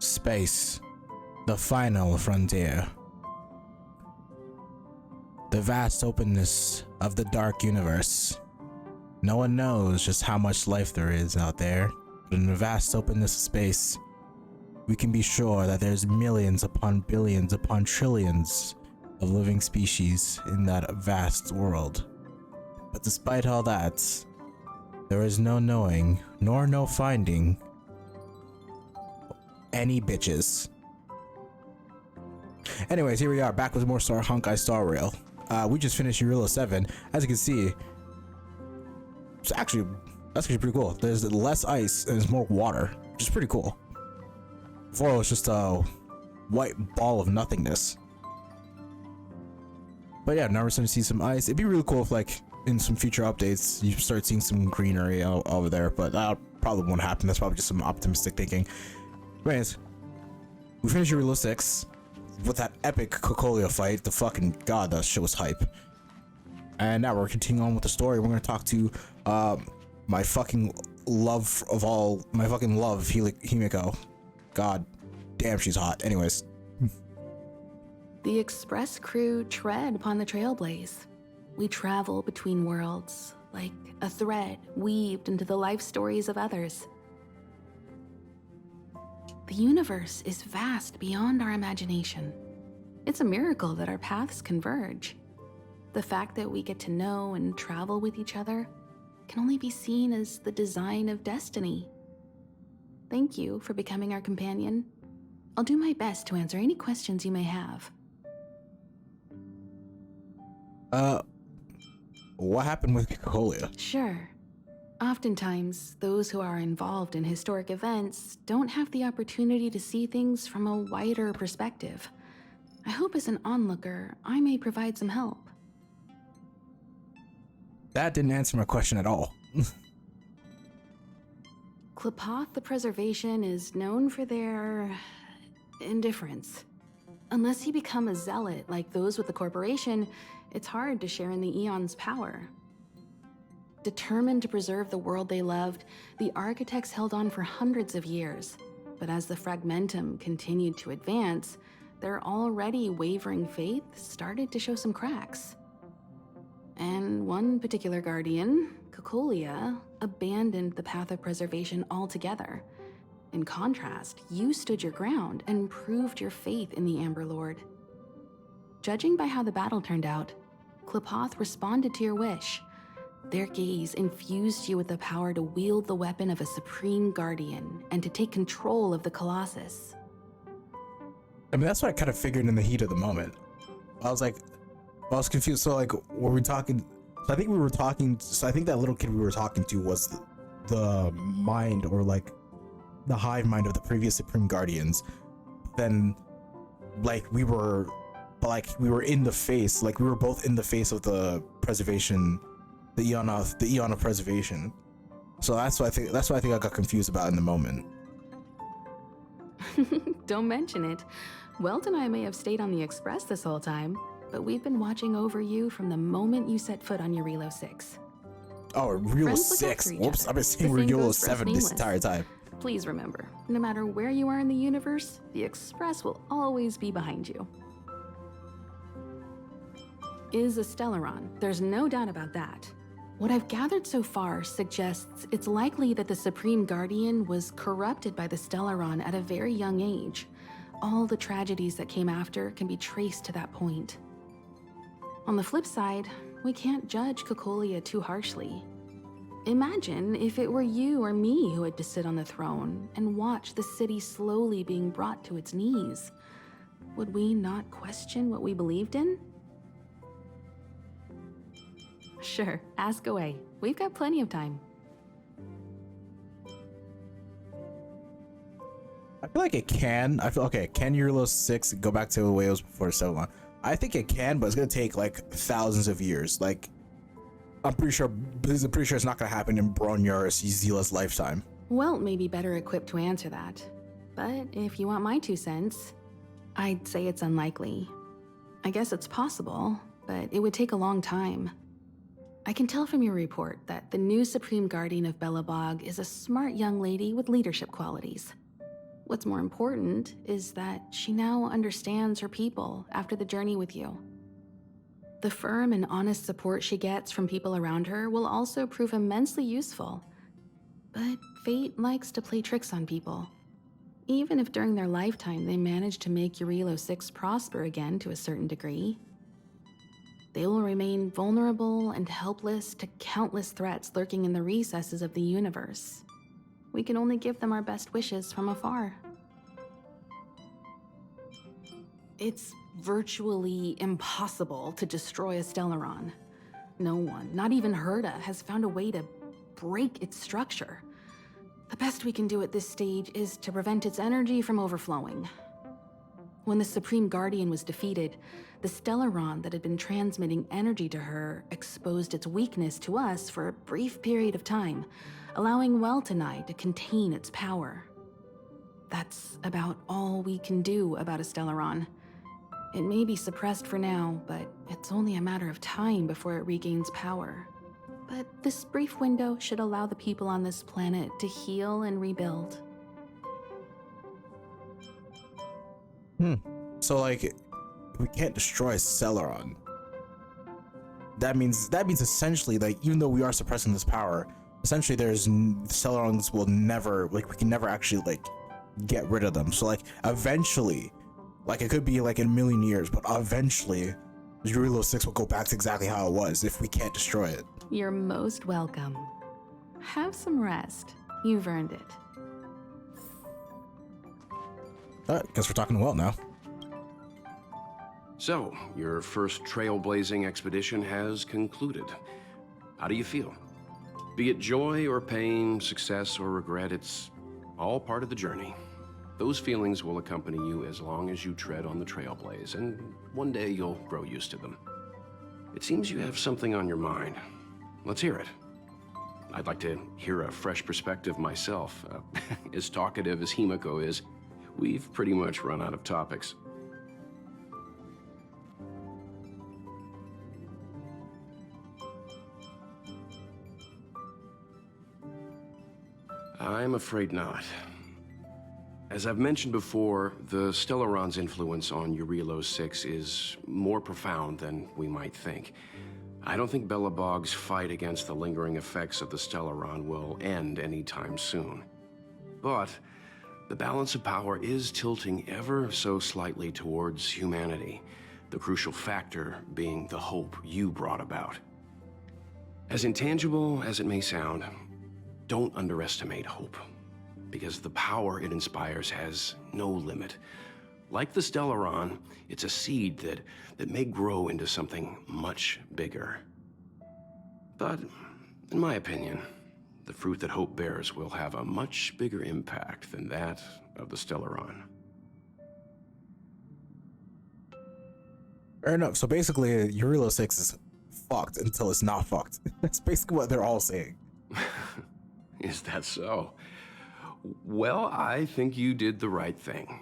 Space, the final frontier. The vast openness of the dark universe. No one knows just how much life there is out there, but in the vast openness of space, we can be sure that there's millions upon billions upon trillions of living species in that vast world. But despite all that, there is no knowing, nor no finding any bitches. Anyways, here we are, back with more Star Honkai Star Rail. We just finished Eurilla 7. As you can see, that's actually pretty cool. There's less ice and there's more water, which is pretty cool. Before it was just a white ball of nothingness. But yeah, now we're starting to see some ice. It'd be really cool if, like, in some future updates, you start seeing some greenery over there, but that probably won't happen. That's probably just some optimistic thinking. But anyways, we finished Eurilla 6 with that epic Cocolia fight. The fucking god, that shit was hype. And now we're continuing on with the story. We're gonna talk to my fucking love, Himiko. God damn, she's hot. Anyways. The express crew tread upon the trailblaze. We travel between worlds, like a thread weaved into the life stories of others. The universe is vast beyond our imagination. It's a miracle that our paths converge. The fact that we get to know and travel with each other can only be seen as the design of destiny. Thank you for becoming our companion. I'll do my best to answer any questions you may have. What happened with Cocolia? Sure. Oftentimes, those who are involved in historic events don't have the opportunity to see things from a wider perspective. I hope as an onlooker, I may provide some help. That didn't answer my question at all. Klapoth the Preservation is known for their indifference. Unless you become a zealot like those with the corporation, it's hard to share in the Eon's power. Determined to preserve the world they loved, the architects held on for hundreds of years. But as the fragmentum continued to advance, their already wavering faith started to show some cracks. And one particular guardian, Cocolia, abandoned the path of preservation altogether. In contrast, you stood your ground and proved your faith in the Amber Lord. Judging by how the battle turned out, Klapoth responded to your wish. Their gaze infused you with the power to wield the weapon of a supreme guardian and to take control of the Colossus. I mean, that's what I kind of figured in the heat of the moment. I was confused. So, like, were we talking? So I think that little kid we were talking to was the mind, or like the hive mind of the previous Supreme Guardians. Then, like, we were in the face. Like, we were both in the face of the preservation, the Eon of preservation. So that's what I think I got confused about in the moment. Don't mention it. Welt and I may have stayed on the Express this whole time, but we've been watching over you from the moment you set foot on Eurilla 6. Oh, Eurilla 6. Whoops, I've been seeing Eurilla 7 this entire time. Please remember, no matter where you are in the universe, the Express will always be behind you. Is a Stellaron, there's no doubt about that. What I've gathered so far suggests it's likely that the Supreme Guardian was corrupted by the Stellaron at a very young age. All the tragedies that came after can be traced to that point. On the flip side, we can't judge Cocolia too harshly. Imagine if it were you or me who had to sit on the throne and watch the city slowly being brought to its knees. Would we not question what we believed in? Sure, ask away. We've got plenty of time. I feel like it can. Can Eurilla 6 go back to the way it was before so long? I think it can, but it's gonna take like thousands of years. Like, I'm pretty sure it's not gonna happen in Bronjar Zila's lifetime. Welt may be better equipped to answer that. But if you want my 2 cents, I'd say it's unlikely. I guess it's possible, but it would take a long time. I can tell from your report that the new Supreme Guardian of Belobog is a smart young lady with leadership qualities. What's more important is that she now understands her people after the journey with you. The firm and honest support she gets from people around her will also prove immensely useful. But fate likes to play tricks on people. Even if during their lifetime they manage to make Eurilo 6 prosper again to a certain degree, they will remain vulnerable and helpless to countless threats lurking in the recesses of the universe. We can only give them our best wishes from afar. It's virtually impossible to destroy a Stellaron. No one, not even Herta, has found a way to break its structure. The best we can do at this stage is to prevent its energy from overflowing. When the Supreme Guardian was defeated, the Stellaron that had been transmitting energy to her exposed its weakness to us for a brief period of time, allowing Weltanai to contain its power. That's about all we can do about a Stellaron. It may be suppressed for now, but it's only a matter of time before it regains power. But this brief window should allow the people on this planet to heal and rebuild. So like, if we can't destroy Stellaron, that means essentially, like, even though we are suppressing this power, essentially Stellarons will never, like, we can never actually like get rid of them. So like eventually, like, it could be like in a million years, but eventually Eurilo 6 will go back to exactly how it was if we can't destroy it. You're most welcome. Have some rest. You've earned it. Guess we're talking well now. So, your first trailblazing expedition has concluded. How do you feel? Be it joy or pain, success or regret, it's all part of the journey. Those feelings will accompany you as long as you tread on the trailblaze, and one day you'll grow used to them. It seems you have something on your mind. Let's hear it. I'd like to hear a fresh perspective myself. As talkative as Himiko is, we've pretty much run out of topics. I'm afraid not. As I've mentioned before, the Stellaron's influence on Eurilo 6 is more profound than we might think. I don't think Belobog's fight against the lingering effects of the Stellaron will end anytime soon. But the balance of power is tilting ever so slightly towards humanity, the crucial factor being the hope you brought about. As intangible as it may sound, don't underestimate hope, because the power it inspires has no limit. Like the Stellaron, it's a seed that may grow into something much bigger. But, in my opinion, the fruit that hope bears will have a much bigger impact than that of the Stellaron. Fair enough. So basically, Eurilo 6 is fucked until it's not fucked. That's basically what they're all saying. Is that so? Well, I think you did the right thing.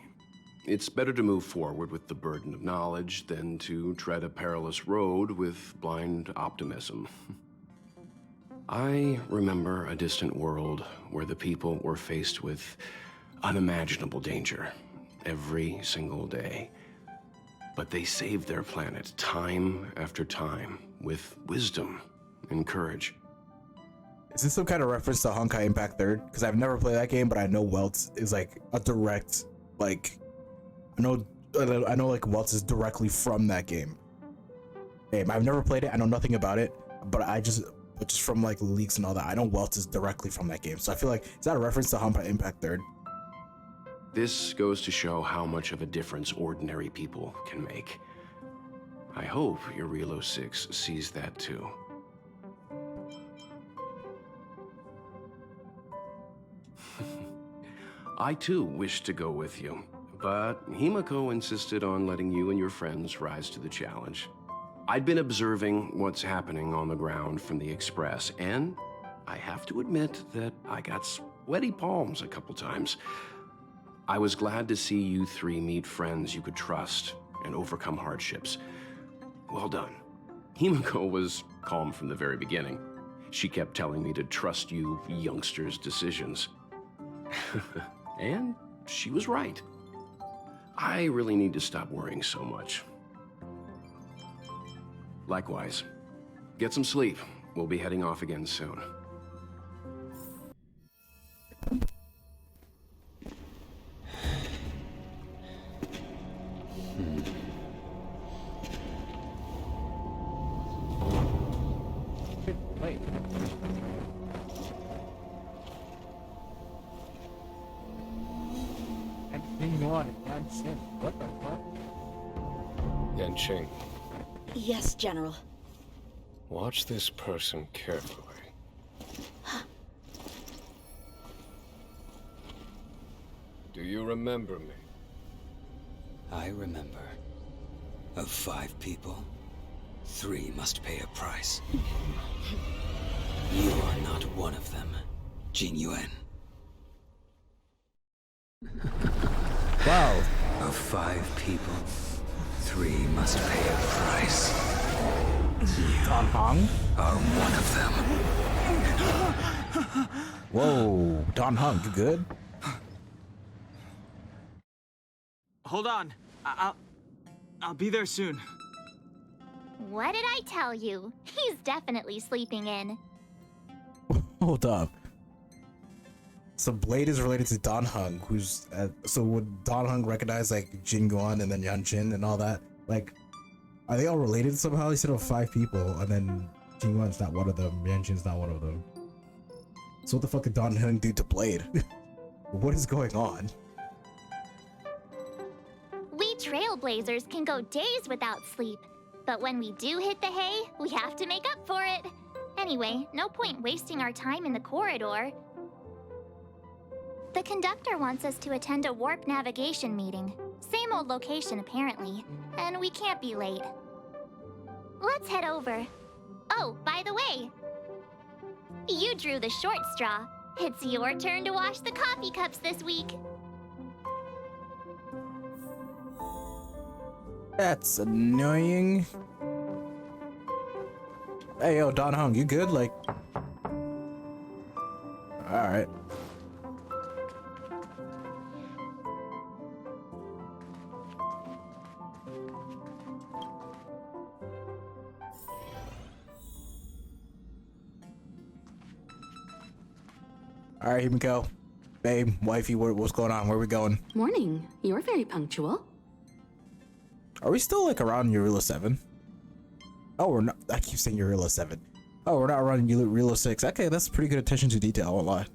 It's better to move forward with the burden of knowledge than to tread a perilous road with blind optimism. I remember a distant world where the people were faced with unimaginable danger every single day. But they saved their planet time after time with wisdom and courage. Is this some kind of reference to Honkai Impact 3rd? Because I've never played that game, but I know Weltz is like a direct, like, I know like Weltz is directly from that game. I've never played it. I know nothing about it, but just from like leaks and all that, I know Weltz is directly from that game. So I feel like, is that a reference to Honkai Impact 3rd? This goes to show how much of a difference ordinary people can make. I hope Eurilo 6 sees that too. I too wish to go with you, but Himiko insisted on letting you and your friends rise to the challenge. I'd been observing what's happening on the ground from the Express, and I have to admit that I got sweaty palms a couple times. I was glad to see you three meet friends you could trust and overcome hardships. Well done. Himiko was calm from the very beginning. She kept telling me to trust you youngsters' decisions. And she was right. I really need to stop worrying so much. Likewise. Get some sleep. We'll be heading off again soon. Wait. What the fuck? Yanqing, Yes, General. watch this person carefully. Do you remember me? I remember. Of 5 people, 3 must pay a price. You are not one of them, Jin Yuan. Wow. Of 5 people, 3 must pay a price. Don Hong? Are one of them. Whoa. Don Hong, you good? Hold on. I'll be there soon. What did I tell you? He's definitely sleeping in. Hold up. So Blade is related to Don Hung, who's so would Don Hung recognize like Jin Yuan and then Yan Jin and all that? Like, are they all related somehow? He said of 5 people, and then Jin Yuan's not one of them. Yan Jin's not one of them. So what the fuck did Don Hung do to Blade? What is going on? We trailblazers can go days without sleep, but when we do hit the hay, we have to make up for it. Anyway, no point wasting our time in the corridor. The conductor wants us to attend a warp navigation meeting. Same old location, apparently, and we can't be late. Let's head over. Oh, by the way, you drew the short straw. It's your turn to wash the coffee cups this week. That's annoying. Hey, yo, Don Hung, you good? Like, all right. All right, here we go. Babe, wifey, what's going on? Where are we going? Morning. You're very punctual. Are we still like around Eurilo 7? Oh, we're not. I keep saying Eurilo 7. Oh, we're not around Eurilo 6. Okay, that's pretty good attention to detail, I won't lie.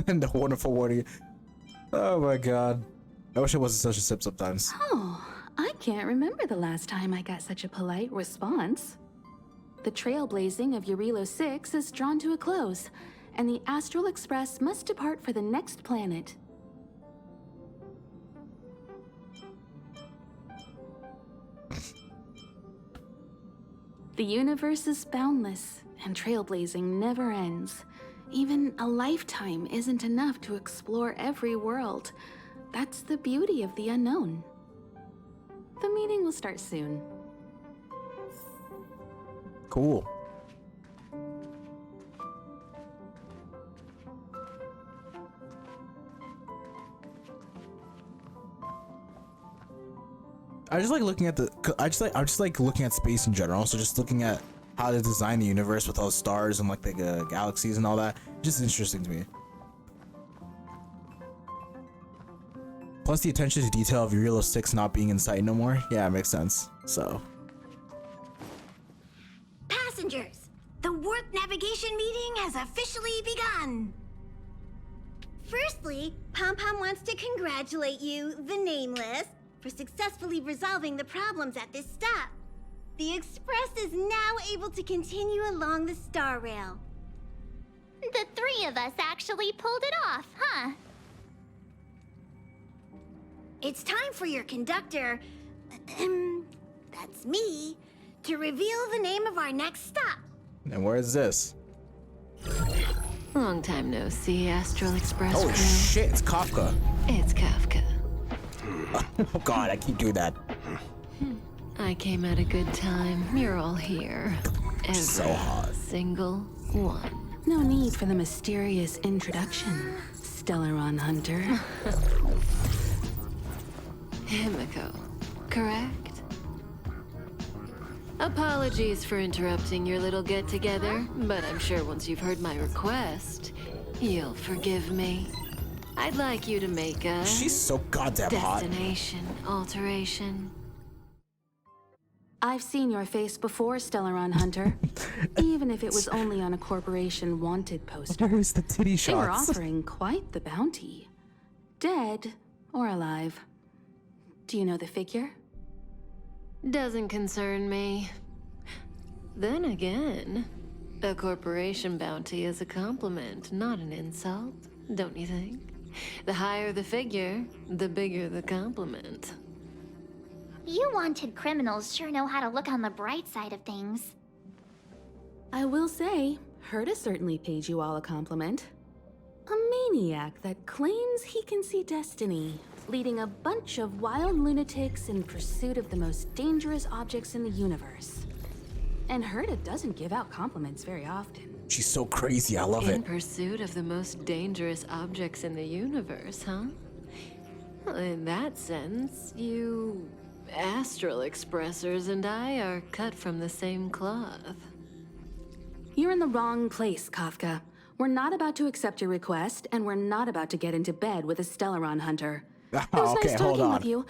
And the wonderful warning. Oh my god. I wish I wasn't such a sip sometimes. Oh, I can't remember the last time I got such a polite response. The trailblazing of Eurilo 6 is drawn to a close, and the Astral Express must depart for the next planet. The universe is boundless, and trailblazing never ends. Even a lifetime isn't enough to explore every world. That's the beauty of the unknown. The meeting will start soon. Cool. I just like looking at I just like looking at space in general. So just looking at how to design the universe with all the stars and like the galaxies and all that, just interesting to me. Plus the attention to detail of Eurilo 6 not being in sight no more. Yeah, it makes sense. So. Passengers, the warp navigation meeting has officially begun. Firstly, Pom Pom wants to congratulate you, the Nameless, for successfully resolving the problems at this stop. The Express is now able to continue along the star rail. The 3 of us actually pulled it off, huh? It's time for your conductor, that's me, to reveal the name of our next stop. And where is this? Long time no see, Astral Express Oh crew. shit, it's Kafka. It's Kafka. Oh god, I keep doing that. I came at a good time. You're all here. Every So hot. single one. No need for the mysterious introduction, Stellaron Hunter. Himiko, correct? Apologies for interrupting your little get-together, but I'm sure once you've heard my request, you'll forgive me. I'd like you to make a She's so goddamn hot. destination alteration. I've seen your face before, Stellaron Hunter. Even if it was only on a corporation wanted poster. Where's the titty They were shots? offering quite the bounty. Dead or alive. Do you know the figure? Doesn't concern me. Then again, a corporation bounty is a compliment, not an insult, don't you think? The higher the figure, the bigger the compliment. You wanted criminals sure know how to look on the bright side of things. I will say, Herta certainly paid you all a compliment. A maniac that claims he can see destiny, leading a bunch of wild lunatics in pursuit of the most dangerous objects in the universe. And Herta doesn't give out compliments very often. She's so crazy. I love In it. pursuit of the most dangerous objects in the universe, huh? Well, in that sense, you astral expressors and I are cut from the same cloth. You're in the wrong place, Kafka. We're not about to accept your request, and we're not about to get into bed with a Stellaron Hunter. It was Okay, nice hold talking on. with you.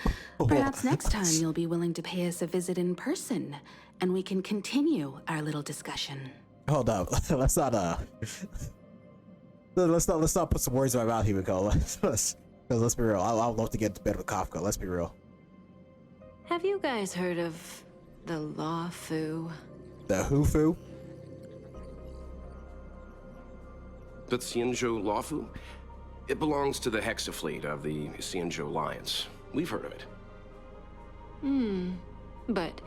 Perhaps next time you'll be willing to pay us a visit in person, and we can continue our little discussion. Hold up. Let's not put some words in my mouth, Himiko. Let's be real. I'd love to get to bed with Kafka. Let's be real. Have you guys heard of the Law Fu? The Hufu? The Xianzhou Lawfu? It belongs to the Hexafleet of the Xianzhou Alliance. We've heard of it. But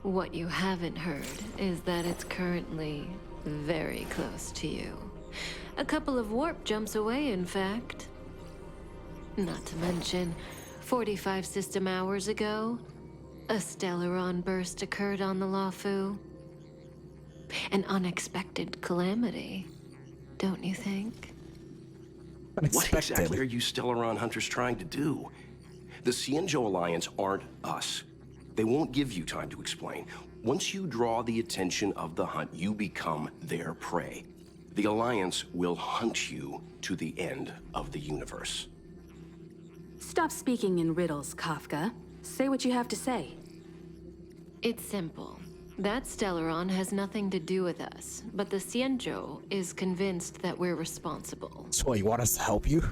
what you haven't heard is that it's currently very close to you. A couple of warp jumps away, in fact. Not to mention, 45 system hours ago, a Stellaron burst occurred on the Lawfu. An unexpected calamity, don't you think? What exactly are you Stellaron hunters trying to do? The Xianzhou Alliance aren't us. They won't give you time to explain. Once you draw the attention of the hunt, you become their prey. The Alliance will hunt you to the end of the universe. Stop speaking in riddles, Kafka. Say what you have to say. It's simple. That Stellaron has nothing to do with us, but the Xianzhou is convinced that we're responsible. So you want us to help you?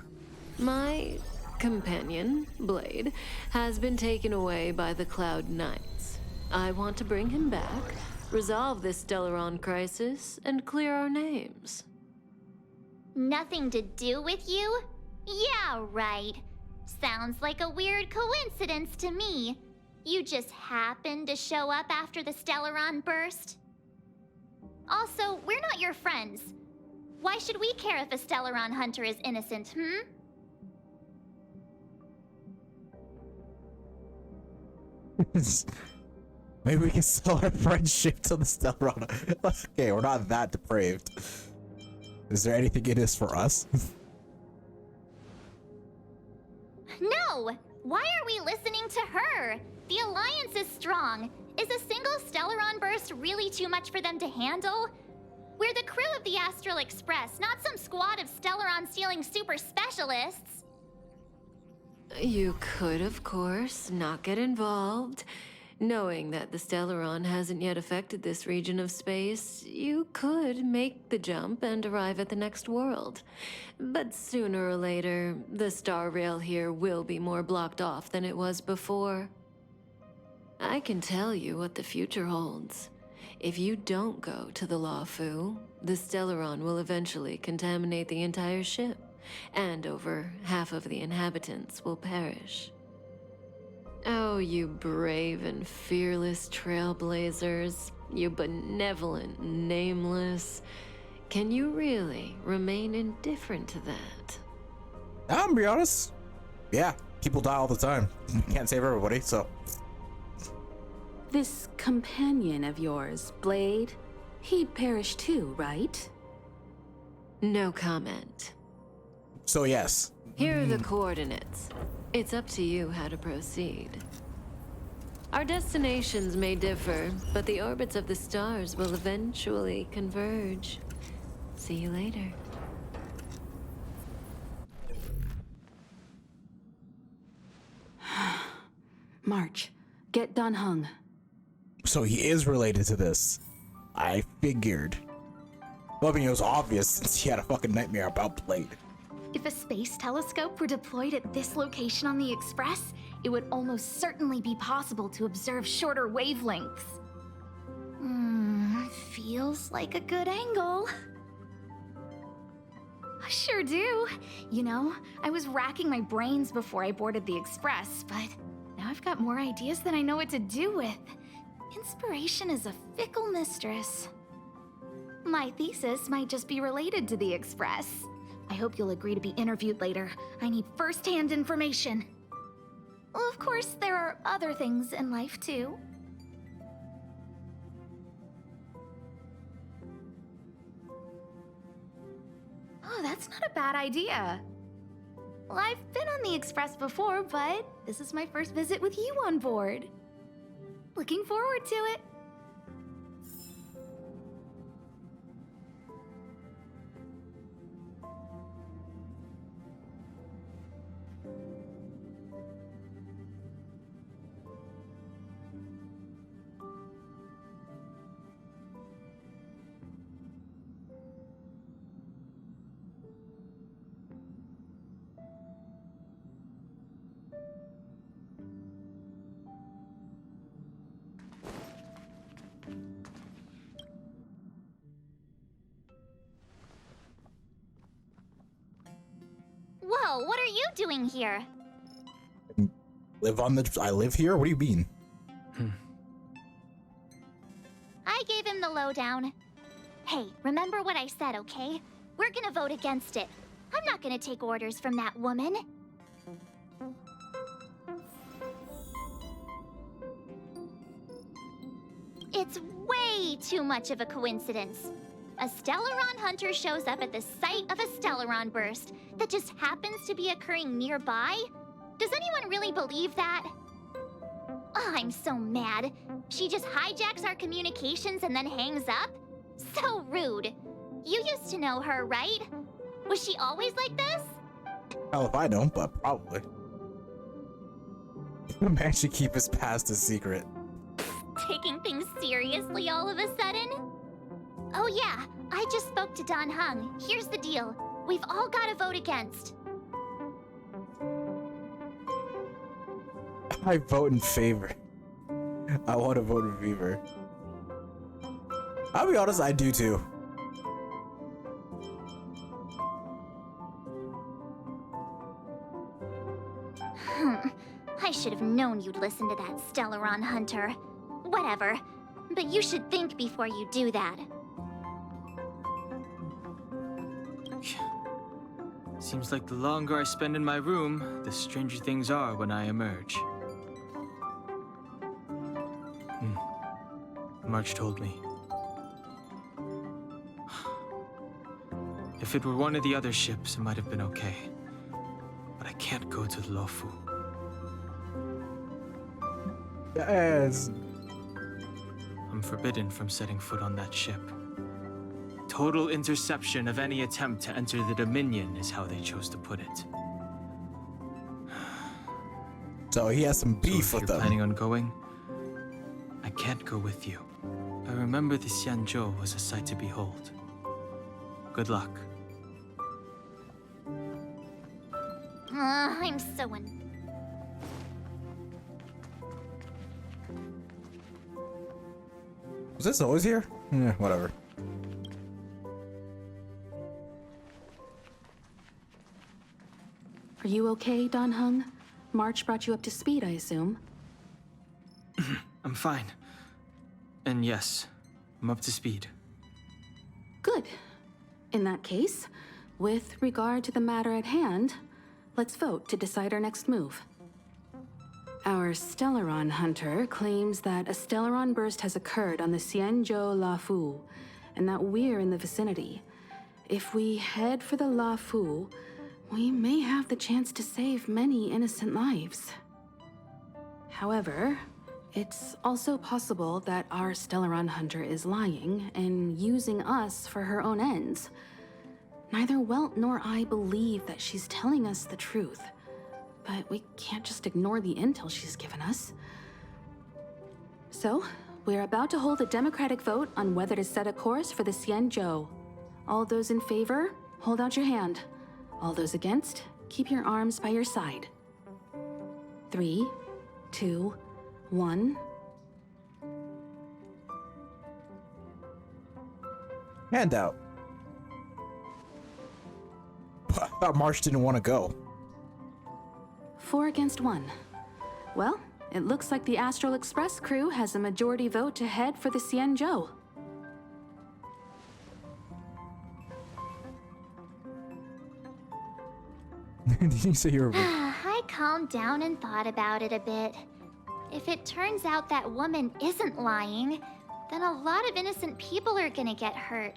My companion, Blade, has been taken away by the Cloud Knights. I want to bring him back, resolve this Stellaron crisis, and clear our names. Nothing to do with you? Yeah, right. Sounds like a weird coincidence to me. You just happened to show up after the Stellaron burst? Also, we're not your friends. Why should we care if a Stellaron hunter is innocent, Maybe we can sell our friendship to the Stellaron. Okay, we're not that depraved. Is there anything in this for us? No! Why are we listening to her? The Alliance is strong. Is a single Stellaron burst really too much for them to handle? We're the crew of the Astral Express, not some squad of Stellaron-stealing super specialists. You could, of course, not get involved. Knowing that the Stellaron hasn't yet affected this region of space, you could make the jump and arrive at the next world. But sooner or later, the star rail here will be more blocked off than it was before. I can tell you what the future holds. If you don't go to the Lawfu, the Stellaron will eventually contaminate the entire ship, and over half of the inhabitants will perish. Oh, you brave and fearless trailblazers, you benevolent nameless. Can you really remain indifferent to that? I'm gonna be honest. Yeah, people die all the time. Can't save everybody, so. This companion of yours, Blade, He'd perish too, right? No comment. So yes. Here are the coordinates. It's up to you how to proceed. Our destinations may differ, but the orbits of the stars will eventually converge. See you later. March, get Dan Heng. So he is related to this. I figured. Well, I mean, it was obvious since he had a fucking nightmare about Blade. If a space telescope were deployed at this location on the Express, it would almost certainly be possible to observe shorter wavelengths. Feels like a good angle. I sure do. You know, I was racking my brains before I boarded the Express, but now I've got more ideas than I know what to do with. Inspiration is a fickle mistress. My thesis might just be related to the Express. I hope you'll agree to be interviewed later. I need first-hand information. Well, of course, there are other things in life, too. Oh, that's not a bad idea. Well, I've been on the Express before, but this is my first visit with you on board. Looking forward to it. Whoa, what are you doing here? I live here? What do you mean? I gave him the lowdown. Hey, remember what I said, okay? We're gonna vote against it. I'm not gonna take orders from that woman. It's way too much of a coincidence. A Stellaron hunter shows up at the site of a Stellaron burst that just happens to be occurring nearby? Does anyone really believe that? Oh, I'm so mad. She just hijacks our communications and then hangs up? So rude. You used to know her, right? Was she always like this? Hell if I don't, but probably. The man should keep his past a secret. Taking things seriously all of a sudden? Oh yeah, I just spoke to Dan Heng. Here's the deal. We've all got to vote against. I vote in favor. I want to vote in favor. I'll be honest, I do too. I should have known you'd listen to that Stellaron hunter. Whatever. But you should think before you do that. Seems like the longer I spend in my room, the stranger things are when I emerge. March told me. If it were one of the other ships, it might have been okay. But I can't go to the Luofu. Yes. I'm forbidden from setting foot on that ship. Total interception of any attempt to enter the Dominion is how they chose to put it. So he has some beef So if with you're them. planning on going, I can't go with you. I remember the Xianzhou was a sight to behold. Good luck. I'm so Was this always here? Yeah, whatever. Are you okay, Dan Heng? March brought you up to speed, I assume. I'm fine. And yes, I'm up to speed. Good. In that case, with regard to the matter at hand, let's vote to decide our next move. Our Stellaron hunter claims that a Stellaron burst has occurred on the Xianzhou Luofu, and that we're in the vicinity. If we head for the La Fu, we may have the chance to save many innocent lives. However, it's also possible that our Stellaron hunter is lying and using us for her own ends. Neither Welt nor I believe that she's telling us the truth, but we can't just ignore the intel she's given us. So, we're about to hold a democratic vote on whether to set a course for the Xianzhou. All those in favor, hold out your hand. All those against, keep your arms by your side. 3, 2, 1. Handout. I thought March didn't want to go. 4 against 1. Well, it looks like the Astral Express crew has a majority vote to head for the Xianzhou. Did you say you were... I calmed down and thought about it a bit. If it turns out that woman isn't lying, then a lot of innocent people are gonna get hurt.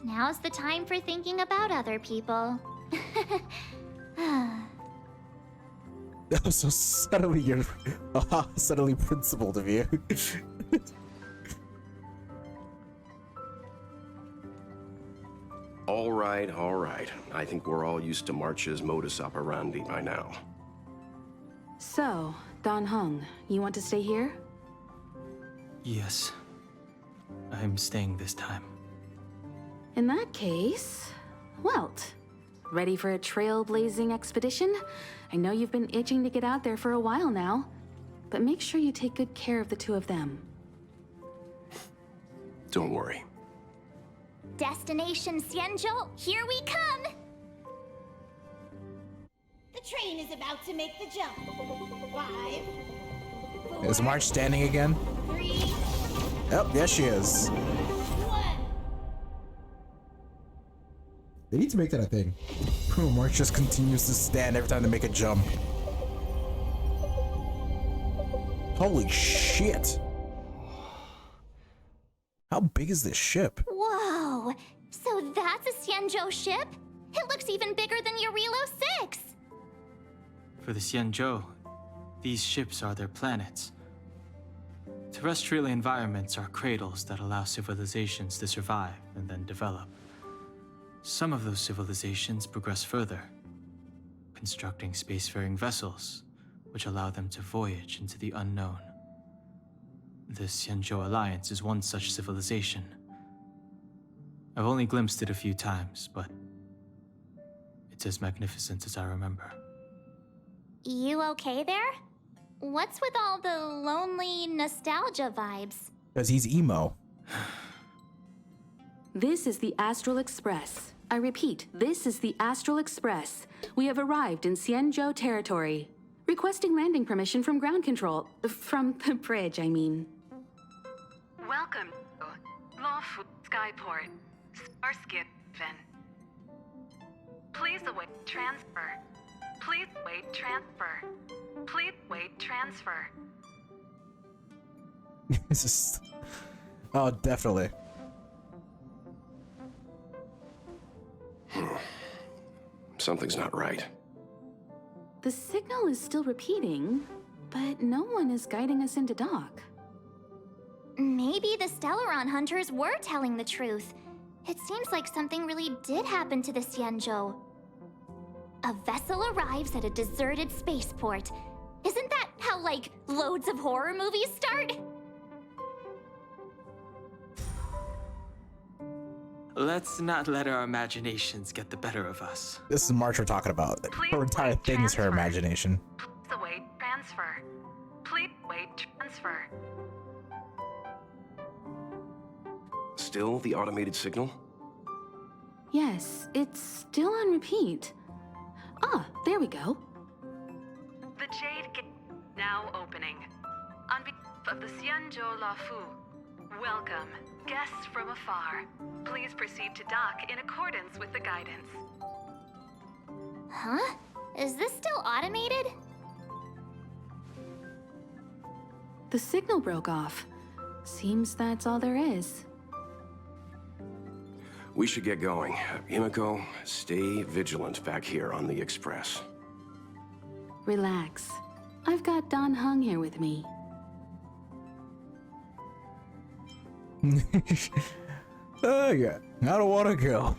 Now's the time for thinking about other people. That was so subtly subtly principled of you. All right, all right. I think we're all used to March's modus operandi by now. So, Dan Heng, you want to stay here? Yes. I'm staying this time. In that case, Welt, ready for a trailblazing expedition? I know you've been itching to get out there for a while now, but make sure you take good care of the two of them. Don't worry. Destination Xianzhou, here we come! The train is about to make the jump. 5, 4, Is March standing again? 3, Oh, yes she is. 1. They need to make that a thing. March just continues to stand every time they make a jump. Holy shit. How big is this ship? Whoa! So that's a Xianzhou ship? It looks even bigger than Eurilo 6! For the Xianzhou, these ships are their planets. Terrestrial environments are cradles that allow civilizations to survive and then develop. Some of those civilizations progress further, constructing spacefaring vessels, which allow them to voyage into the unknown. The Xianzhou Alliance is one such civilization. I've only glimpsed it a few times, but it's as magnificent as I remember. You okay there? What's with all the lonely nostalgia vibes? Because he's emo. This is the Astral Express. I repeat, this is the Astral Express. We have arrived in Xianzhou territory. Requesting landing permission from ground control. From the bridge, I mean. Welcome to Lawful Skyport, Starskin. Please await transfer. Please wait transfer. Please wait transfer. This is... Oh, definitely. Something's not right. The signal is still repeating, but no one is guiding us into dock. Maybe the Stellaron hunters were telling the truth. It seems like something really did happen to the Xianzhou. A vessel arrives at a deserted spaceport. Isn't that how, like, loads of horror movies start? Let's not let our imaginations get the better of us. This is March we're talking about. Her entire thing is her imagination. Please await transfer. Please wait transfer. Still the automated signal? Yes, it's still on repeat. Ah, there we go. The Jade Gate now opening. On behalf of the Xianzhou Lafu, welcome, guests from afar. Please proceed to dock in accordance with the guidance. Huh? Is this still automated? The signal broke off. Seems that's all there is. We should get going. Himiko, stay vigilant back here on the Express. Relax. I've got Don Hung here with me. Oh yeah, I don't want to go.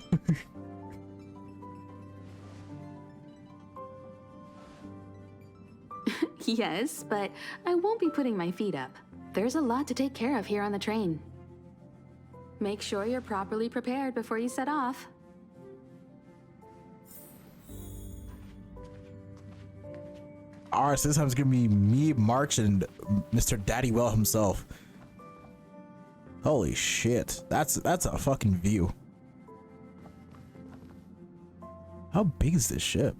Yes, but I won't be putting my feet up. There's a lot to take care of here on the train. Make sure you're properly prepared before you set off. Alright, so this time's gonna be me, March, and Mr. Daddy Well himself. Holy shit, that's a fucking view. How big is this ship?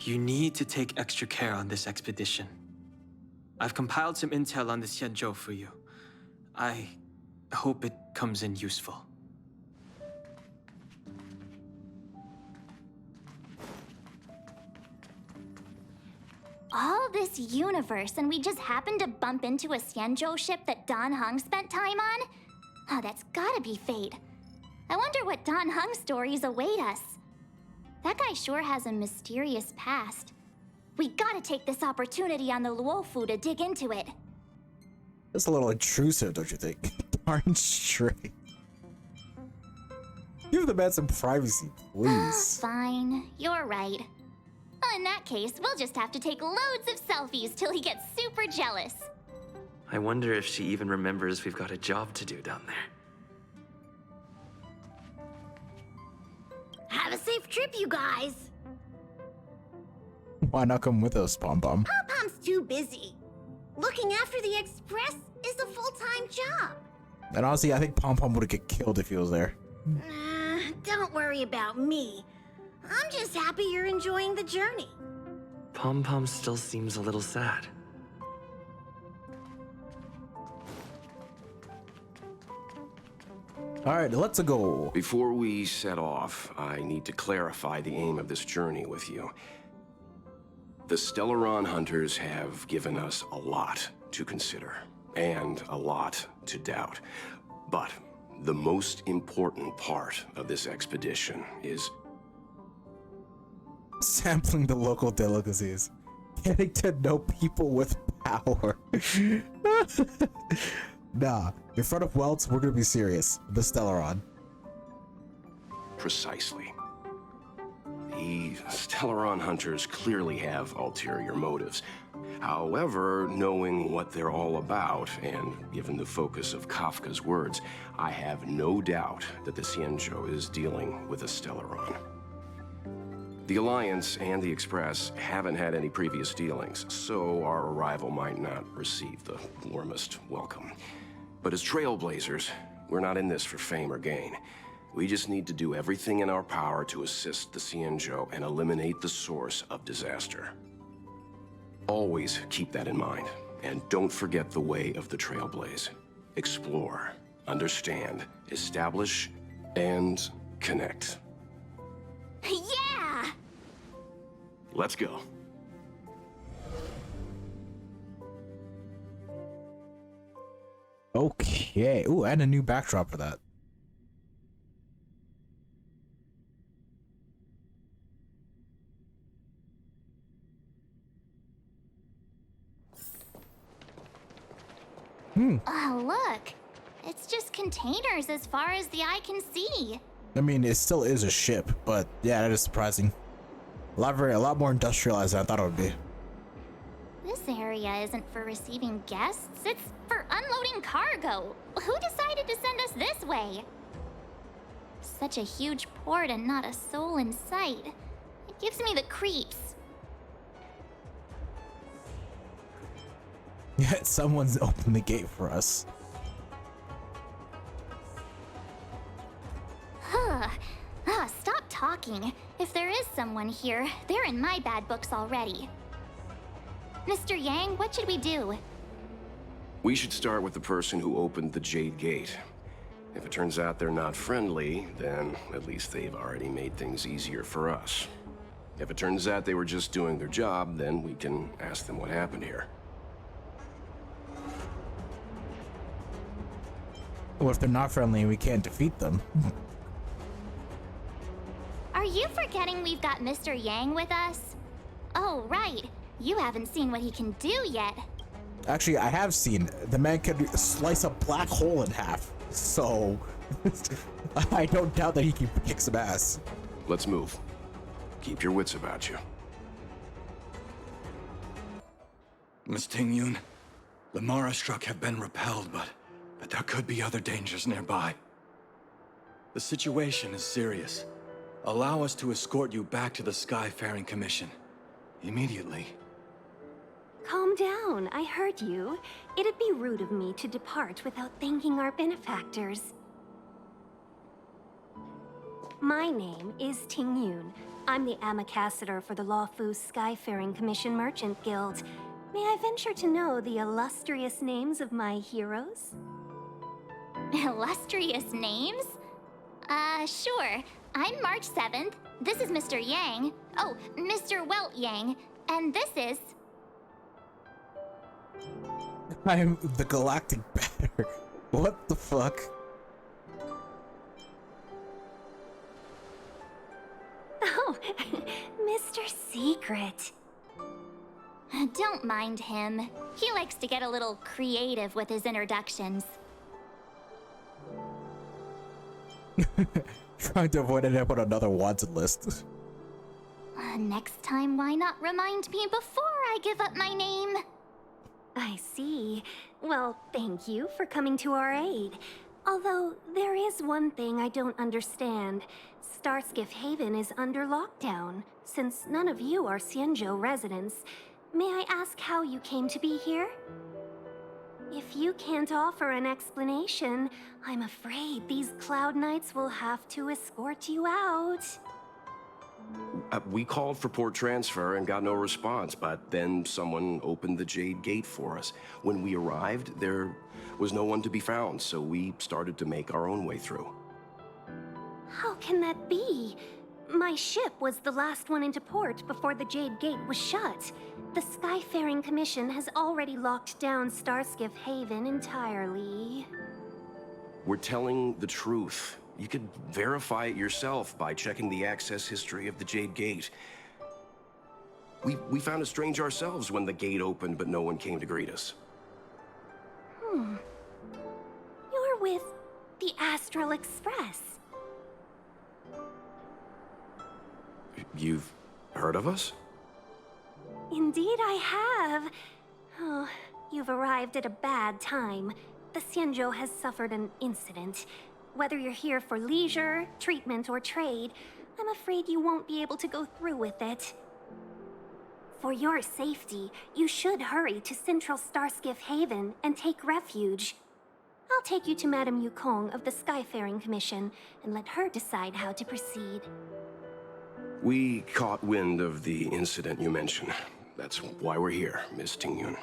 You need to take extra care on this expedition. I've compiled some intel on the Xianzhou for you. I hope it comes in useful. All this universe, and we just happened to bump into a Xianzhou ship that Don Hung spent time on? Oh, that's gotta be fate. I wonder what Don Hung stories await us. That guy sure has a mysterious past. We gotta take this opportunity on the Luofu to dig into it. That's a little intrusive, don't you think? Darn straight. Give the man some privacy, please. Fine, you're right. Well, in that case, we'll just have to take loads of selfies till he gets super jealous. I wonder if she even remembers we've got a job to do down there. Have a safe trip, you guys. Why not come with us, Pom Pom? Pom Pom's too busy. Looking after the Express is a full-time job. And honestly, I think Pom Pom would get killed if he was there. Don't worry about me. I'm just happy you're enjoying the journey. Pom Pom still seems a little sad. Alright, let's go. Before we set off, I need to clarify the aim of this journey with you. The Stellaron hunters have given us a lot to consider, and a lot to doubt. But the most important part of this expedition is sampling the local delicacies. Getting to know people with power. Nah, in front of Welts, we're gonna be serious. The Stellaron. precisely. The Stellaron hunters clearly have ulterior motives. However, knowing what they're all about, and given the focus of Kafka's words, I have no doubt that the Xianzhou is dealing with a Stellaron. The Alliance and the Express haven't had any previous dealings, so our arrival might not receive the warmest welcome. But as trailblazers, we're not in this for fame or gain. We just need to do everything in our power to assist the Xianzhou and eliminate the source of disaster. Always keep that in mind, and don't forget the way of the Trailblaze. Explore, understand, establish, and connect. Yeah! Let's go. Okay. Ooh, and a new backdrop for that. Oh, look. It's just containers as far as the eye can see. I mean, it still is a ship, but yeah, that is surprising. A lot more industrialized than I thought it would be. This area isn't for receiving guests, it's for unloading cargo. Who decided to send us this way? Such a huge port and not a soul in sight. It gives me the creeps. Yeah, someone's opened the gate for us. Stop talking. If there is someone here, they're in my bad books already. Mr. Yang, what should we do? We should start with the person who opened the Jade Gate. If it turns out they're not friendly, then at least they've already made things easier for us. If it turns out they were just doing their job, then we can ask them what happened here. Well, if they're not friendly, we can't defeat them. Are you forgetting we've got Mr. Yang with us? Oh, right. You haven't seen what he can do yet. Actually, I have seen. The man could slice a black hole in half. So, I don't doubt that he can kick some ass. Let's move. Keep your wits about you. Miss Tingyun, the Mara struck have been repelled, but there could be other dangers nearby. The situation is serious. Allow us to escort you back to the Skyfaring Commission. Immediately. Calm down, I heard you. It'd be rude of me to depart without thanking our benefactors. My name is Tingyun. I'm the ambassador for the Lawfu Skyfaring Commission Merchant Guild. May I venture to know the illustrious names of my heroes? Illustrious names? Sure. I'm March 7th. This is Mr. Yang. Oh, Mr. Welt Yang. And this is... I am the Galactic Batter. What the fuck? Oh, Mr. Secret. Don't mind him. He likes to get a little creative with his introductions. Trying to avoid ending up on another wanted list. Next time, why not remind me before I give up my name? I see. Well, thank you for coming to our aid. Although, there is one thing I don't understand. Starskiff Haven is under lockdown. Since none of you are Xianzhou residents, may I ask how you came to be here? If you can't offer an explanation, I'm afraid these Cloud Knights will have to escort you out. We called for port transfer and got no response, but then someone opened the Jade Gate for us. When we arrived, there was no one to be found, so we started to make our own way through. How can that be? My ship was the last one into port before the Jade Gate was shut. The Skyfaring Commission has already locked down Starskiff Haven entirely. We're telling the truth. You could verify it yourself by checking the access history of the Jade Gate. We found it strange ourselves when the gate opened, but no one came to greet us. You're with the Astral Express. You've heard of us? Indeed I have. Oh, you've arrived at a bad time. The Xianzhou has suffered an incident. Whether you're here for leisure, treatment, or trade, I'm afraid you won't be able to go through with it. For your safety, you should hurry to Central Starskiff Haven and take refuge. I'll take you to Madame Yukong of the Skyfaring Commission and let her decide how to proceed. We caught wind of the incident you mentioned. That's why we're here, Miss Tingyun.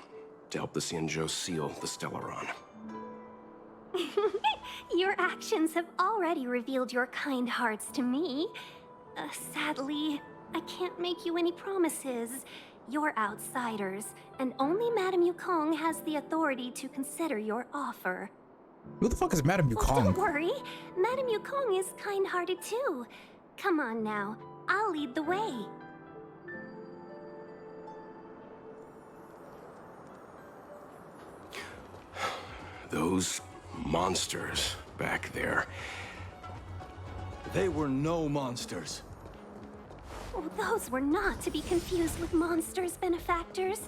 To help the Xianzhou seal the Stellaron. Your actions have already revealed your kind hearts to me. Sadly, I can't make you any promises. You're outsiders, and only Madame Yukong has the authority to consider your offer. Who the fuck is Madame Yukong? Well, don't worry. Madame Yukong is kind-hearted too. Come on now, I'll lead the way. Those monsters back there. They were no monsters. Oh, those were not to be confused with monsters, benefactors.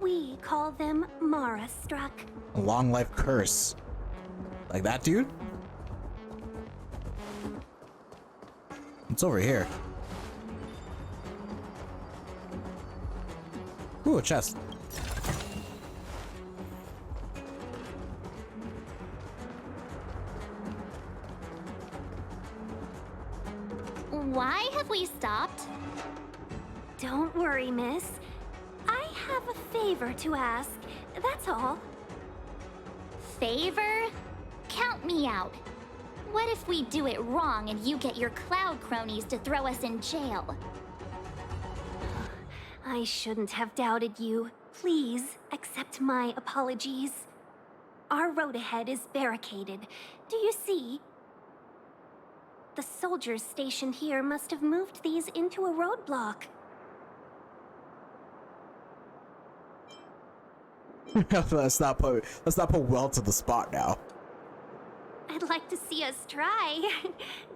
We call them Mara-struck. A long life curse. Like that dude? It's over here. Ooh, a chest. Why have we stopped? Don't worry, miss. I have a favor to ask, that's all. Favor? Count me out. What if we do it wrong and you get your cloud cronies to throw us in jail? I shouldn't have doubted you. Please accept my apologies. our road ahead is barricaded. Do you see? The soldiers stationed here must have moved these into a roadblock. let's not put well to the spot now. I'd like to see us try.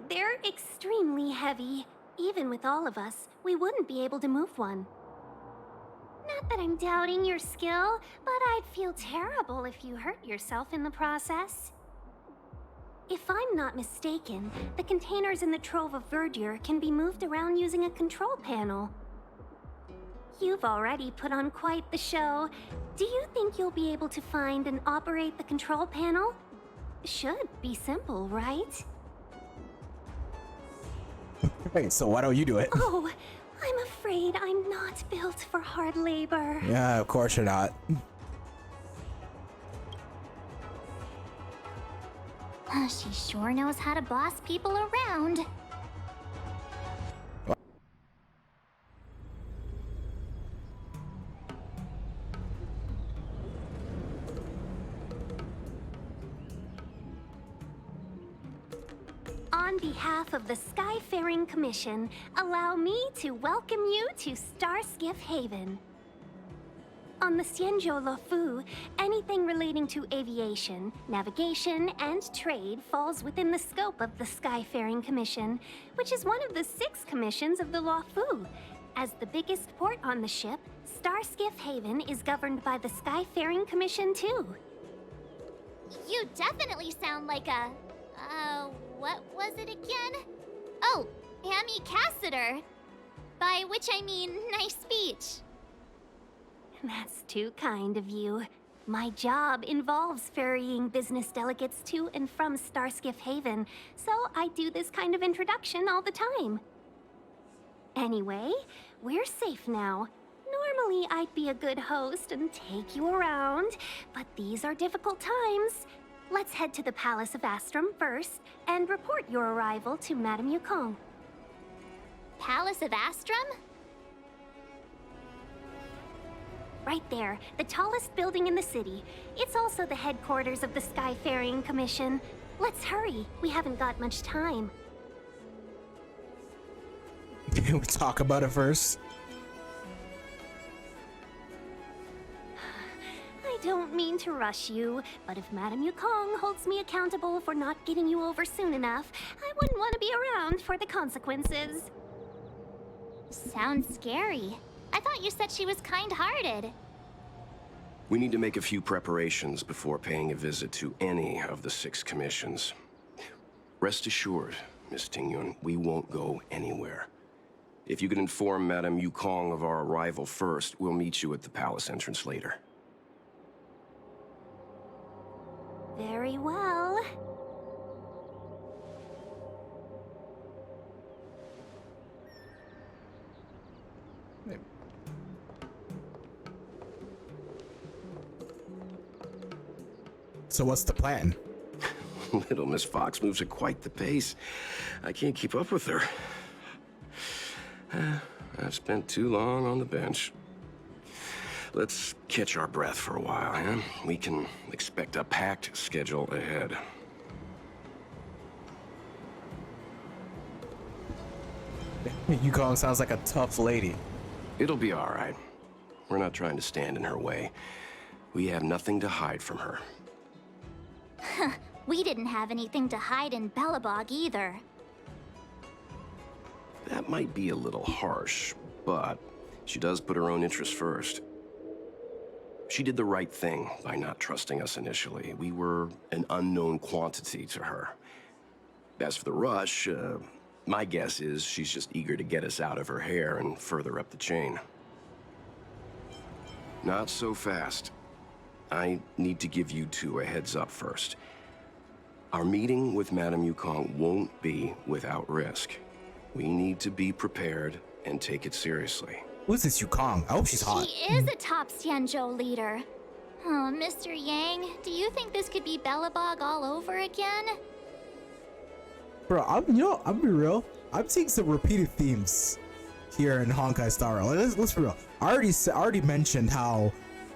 They're extremely heavy. Even with all of us, we wouldn't be able to move one. Not that I'm doubting your skill, but I'd feel terrible if you hurt yourself in the process. If I'm not mistaken, the containers in the Trove of Verdure can be moved around using a control panel. You've already put on quite the show. Do you think you'll be able to find and operate the control panel? Should be simple, right? Hey, so why don't you do it? Oh, I'm afraid I'm not built for hard labor. Yeah, of course you're not. She sure knows how to boss people around. On behalf of the Skyfaring Commission, allow me to welcome you to Starskiff Haven. On the Xianzhou Luofu, anything relating to aviation, navigation, and trade falls within the scope of the Skyfaring Commission, which is one of the 6 commissions of the Luofu. As the biggest port on the ship, Starskiff Haven is governed by the Skyfaring Commission too. You definitely sound like a... what was it again? Oh, Amy Cassiter. By which I mean, nice speech. That's too kind of you. My job involves ferrying business delegates to and from Starskiff Haven, so I do this kind of introduction all the time. Anyway, we're safe now. Normally, I'd be a good host and take you around, but these are difficult times. Let's head to the Palace of Astrum first and report your arrival to Madame Yukong. Palace of Astrum? Right there, the tallest building in the city. It's also the headquarters of the Skyfaring Commission. Let's hurry, we haven't got much time. Can we talk about it first? I don't mean to rush you, but if Madame Yukong holds me accountable for not getting you over soon enough, I wouldn't want to be around for the consequences. Sounds scary. I thought you said she was kind-hearted. We need to make a few preparations before paying a visit to any of the 6 commissions. Rest assured, Miss Tingyun, we won't go anywhere. If you could inform Madame Yukong of our arrival first, we'll meet you at the palace entrance later. Very well. So what's the plan? Little Miss Fox moves at quite the pace. I can't keep up with her. I've spent too long on the bench. Let's catch our breath for a while, huh? We can expect a packed schedule ahead. Yukong sounds like a tough lady. It'll be all right. We're not trying to stand in her way. We have nothing to hide from her. We didn't have anything to hide in Belobog either. That might be a little harsh, but she does put her own interests first. She did the right thing by not trusting us initially. We were an unknown quantity to her. As for the rush, my guess is she's just eager to get us out of her hair and further up the chain. Not so fast. I need to give you 2 a heads up first. Our meeting with Madame Yukong won't be without risk. We need to be prepared and take it seriously. Who's this Yukong? I hope she's hot. She is a top Xianzhou leader. Oh, Mr. Yang, do you think this could be Belobog all over again? Bro, I'm be real. I'm seeing some repeated themes here in Honkai Star Rail. Let's be real. I already mentioned how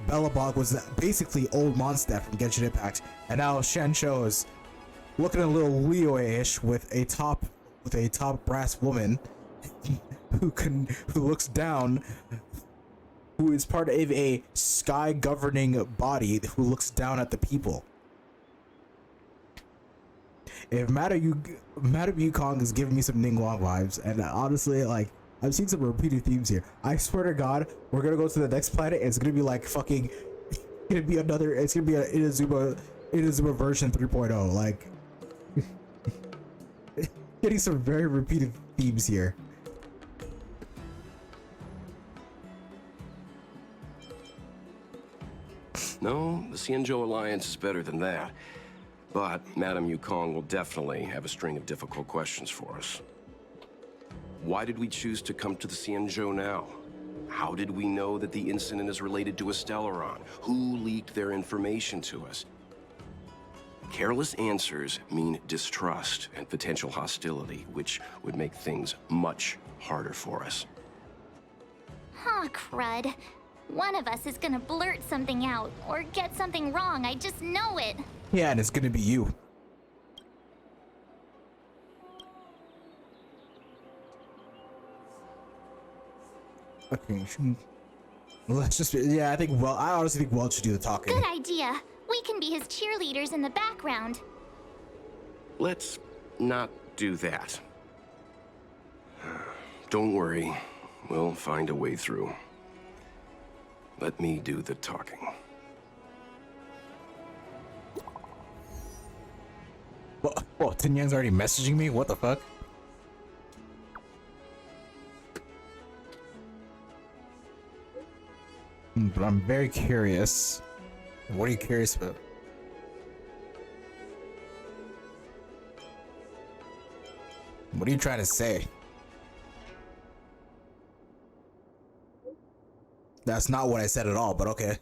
Belobog was basically old Mondstadt from Genshin Impact, and now Xianzhou is looking a little Leo-ish with a top brass woman who looks down, who is part of a sky governing body who looks down at the people. If Madame Yukong is giving me some Ningguang vibes, and honestly, like, I've seen some repeated themes here. I swear to God, we're gonna go to the next planet, and it's gonna be like fucking, it's gonna be an Inazuma version 3.0. Like, getting some very repeated themes here. No, the Xianzhou Alliance is better than that. But Madame Yukong will definitely have a string of difficult questions for us. Why did we choose to come to the Xianzhou now? How did we know that the incident is related to a Stellaron? Who leaked their information to us? Careless answers mean distrust and potential hostility, which would make things much harder for us. Aw, crud. One of us is gonna blurt something out, or get something wrong, I just know it. Yeah, and it's gonna be you. Okay, let's just, yeah, I honestly think Weld should do the talking. Good idea. We can be his cheerleaders in the background. Let's not do that. Don't worry, we'll find a way through. Let me do the talking. Whoa, Tin Yang's already messaging me? What the fuck? But I'm very curious. What are you curious about? What are you trying to say? That's not what I said at all, but okay.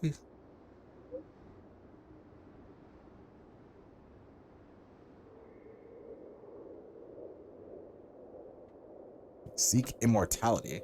Seek immortality.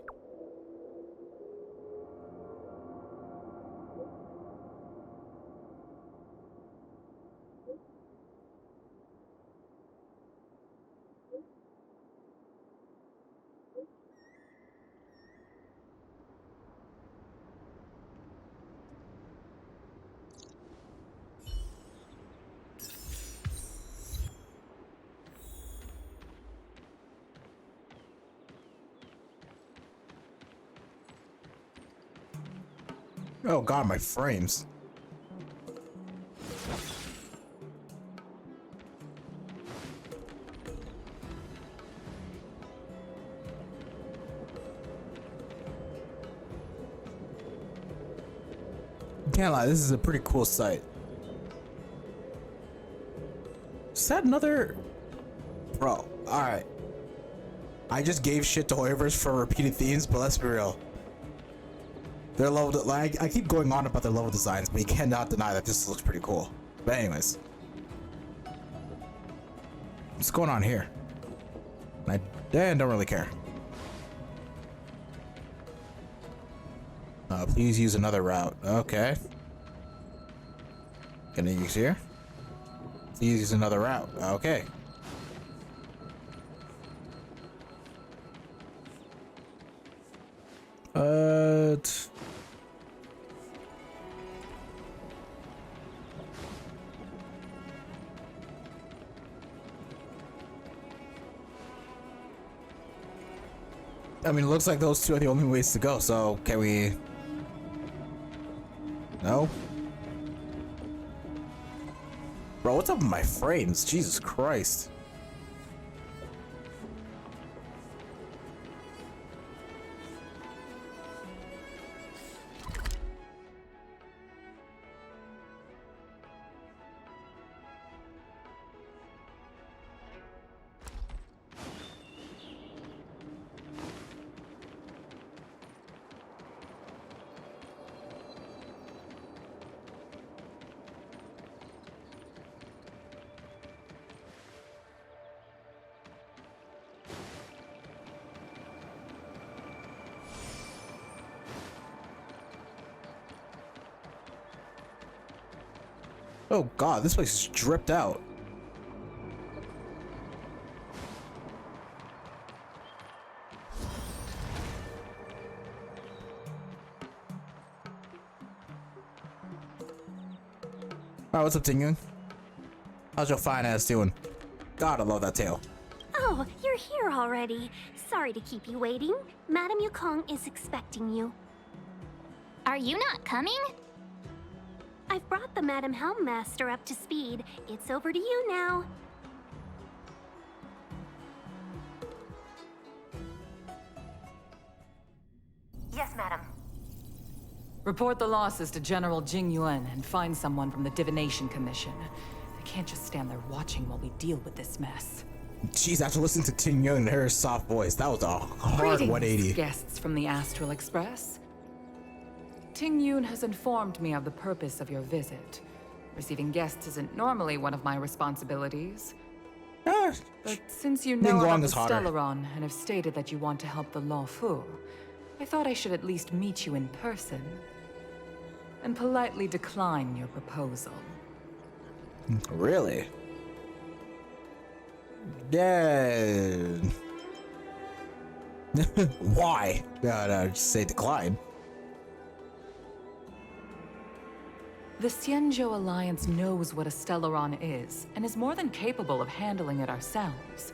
Oh god, my frames. Can't lie, this is a pretty cool site. Is that another... Bro, alright. I just gave shit to Hoivers for repeated themes, but let's be real. Their level, like, I keep going on about their level designs, but you cannot deny that this looks pretty cool. But anyways, what's going on here? I don't really care. Please use another route. Okay. Can I use here? Please use another route. Okay. I mean, it looks like those two are the only ways to go, so can we... No? Bro, what's up with my frames? Jesus Christ. Oh god, this place is dripped out. Alright, what's up, Tingyun? How's your fine ass doing? God, I love that tail. Oh, you're here already. Sorry to keep you waiting. Madame Yukong is expecting you. Are you not coming? I've brought the Madame Helmmaster up to speed. It's over to you now. Yes, madam. Report the losses to General Jing Yuan and find someone from the Divination Commission. I can't just stand there watching while we deal with this mess. Jeez, after listening to Tingyun and her soft voice, that was a hard Greetings, 180. guests from the Astral Express. Ting Yun has informed me of the purpose of your visit. Receiving guests isn't normally one of my responsibilities. But since you know about the Stellaron and have stated that you want to help the Luofu, I thought I should at least meet you in person and politely decline your proposal. Really? Yeah. Why? No, just say decline. The Xianzhou Alliance knows what a Stellaron is, and is more than capable of handling it ourselves.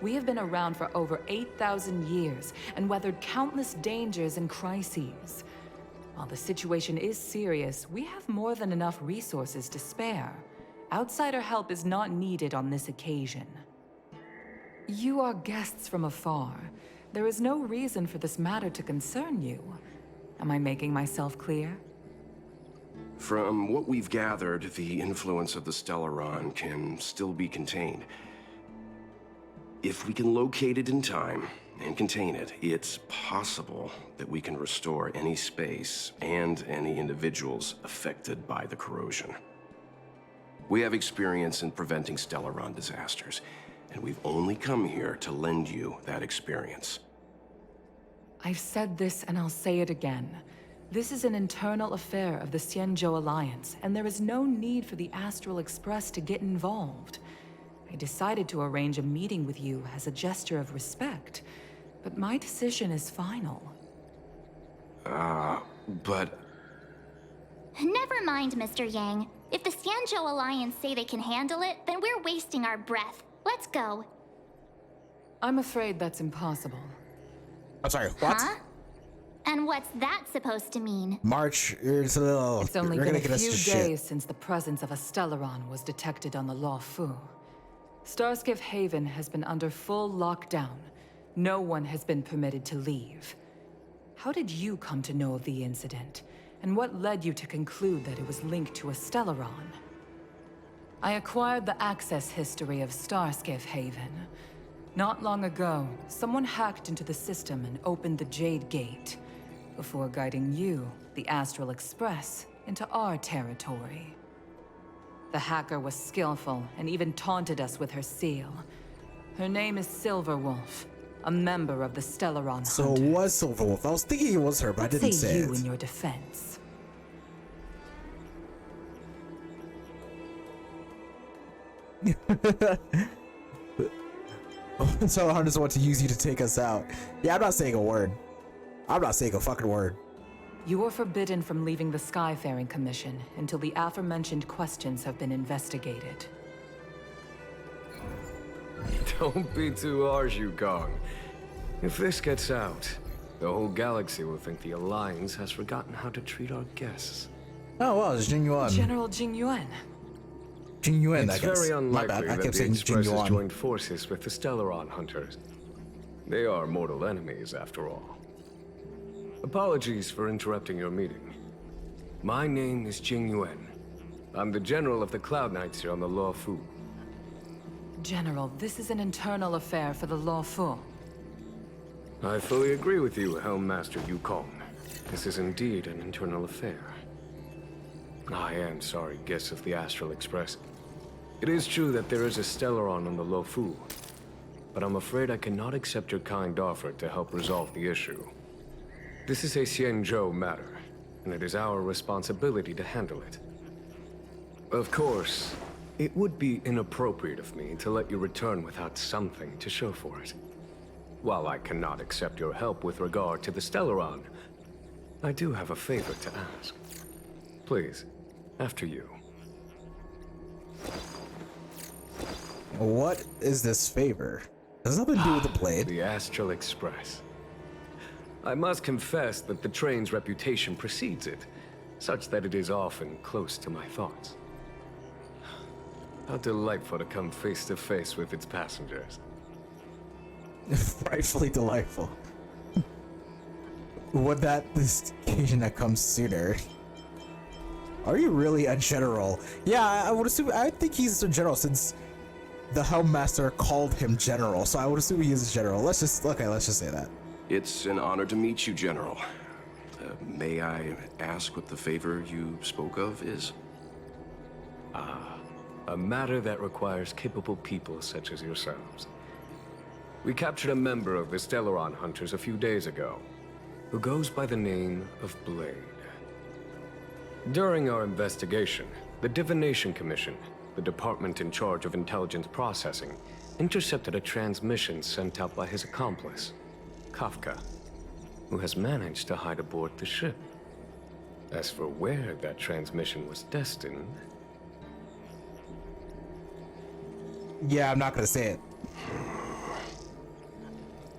We have been around for over 8,000 years, and weathered countless dangers and crises. While the situation is serious, we have more than enough resources to spare. Outsider help is not needed on this occasion. You are guests from afar. There is no reason for this matter to concern you. Am I making myself clear? From what we've gathered, the influence of the Stellaron can still be contained. If we can locate it in time and contain it, it's possible that we can restore any space and any individuals affected by the corrosion. We have experience in preventing Stellaron disasters, and we've only come here to lend you that experience. I've said this and I'll say it again. This is an internal affair of the Xianzhou Alliance, and there is no need for the Astral Express to get involved. I decided to arrange a meeting with you as a gesture of respect, but my decision is final. But... Never mind, Mr. Yang. If the Xianzhou Alliance say they can handle it, then we're wasting our breath. Let's go. I'm afraid that's impossible. I'm sorry, what? Huh? And what's that supposed to mean? March, it's a little... It's only been a few days since the presence of a Stellaron was detected on the Luofu. Starskiff Haven has been under full lockdown. No one has been permitted to leave. How did you come to know of the incident? And what led you to conclude that it was linked to a Stellaron? I acquired the access history of Starskiff Haven. Not long ago, someone hacked into the system and opened the Jade Gate, before guiding you, the Astral Express, into our territory. The hacker was skillful and even taunted us with her seal. Her name is Silverwolf, a member of the Stellaron So Hunters. it was Silverwolf. I was thinking it was her, but I didn't say you it. in your defense? So Hunters want to use you to take us out. Yeah, I'm not saying a word. I'm not saying a fucking word. You are forbidden from leaving the Skyfaring Commission until the aforementioned questions have been investigated. Don't be too harsh, Yukong. If this gets out, the whole galaxy will think the Alliance has forgotten how to treat our guests. Oh, well, it's Jing Yuan. General Jing Yuan. Jing Yuan, I It's guess. very My bad, unlikely I that kept the saying Jing Express has Yuan. joined forces with the Stellaron Hunters. They are mortal enemies, after all. Apologies for interrupting your meeting. My name is Jing Yuan. I'm the general of the Cloud Knights here on the Luofu. General, this is an internal affair for the Luofu. I fully agree with you, Helmmaster Yukong. This is indeed an internal affair. I am sorry, guests of the Astral Express. It is true that there is a Stellaron on the Luofu, but I'm afraid I cannot accept your kind offer to help resolve the issue. This is a Xianzhou matter, and it is our responsibility to handle it. Of course, it would be inappropriate of me to let you return without something to show for it. While I cannot accept your help with regard to the Stellaron, I do have a favor to ask. Please, after you. What is this favor? Has nothing to do with the blade. The Astral Express. I must confess that the train's reputation precedes it, such that it is often close to my thoughts. How delightful to come face to face with its passengers. Frightfully delightful. Would that this occasion that comes sooner? Are you really a general? Yeah, I would assume. I think he's a general since the Helmmaster called him general, so I would assume he is a general. Let's just say that. It's an honor to meet you, General. May I ask what the favor you spoke of is? A matter that requires capable people such as yourselves. We captured a member of the Stellaron Hunters a few days ago, who goes by the name of Blade. During our investigation, the Divination Commission, the department in charge of intelligence processing, intercepted a transmission sent out by his accomplice, Kafka, who has managed to hide aboard the ship. As for where that transmission was destined... Yeah, I'm not gonna say it.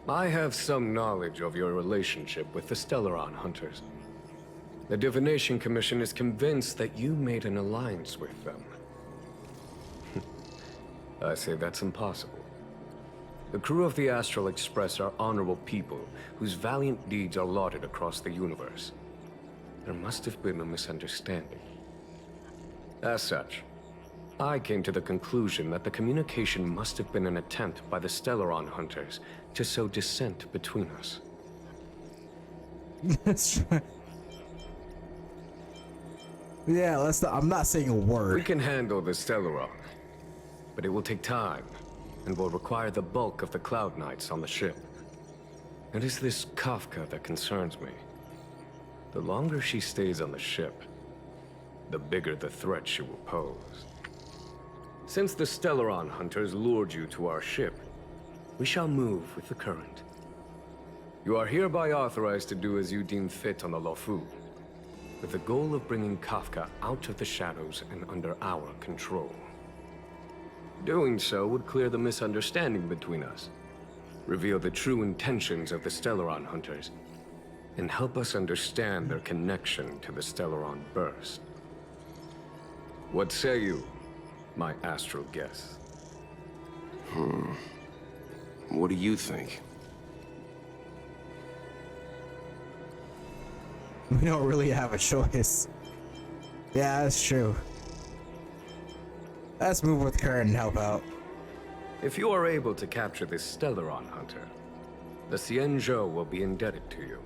I have some knowledge of your relationship with the Stellaron Hunters. The Divination Commission is convinced that you made an alliance with them. I say that's impossible. The crew of the Astral Express are honorable people whose valiant deeds are lauded across the universe. There must have been a misunderstanding. As such, I came to the conclusion that the communication must have been an attempt by the Stellaron Hunters to sow dissent between us. That's true. Yeah, I'm not saying a word. We can handle the Stellaron, but it will take time and will require the bulk of the Cloud Knights on the ship. It is this Kafka that concerns me. The longer she stays on the ship, the bigger the threat she will pose. Since the Stellaron Hunters lured you to our ship, we shall move with the current. You are hereby authorized to do as you deem fit on the Luofu, with the goal of bringing Kafka out of the shadows and under our control. Doing so would clear the misunderstanding between us, reveal the true intentions of the Stellaron Hunters, and help us understand their connection to the Stellaron Burst. What say you, my astral guest? What do you think? We don't really have a choice. Yeah, that's true. Let's move with current and help out. If you are able to capture this Stellaron Hunter, the Xianzhou will be indebted to you.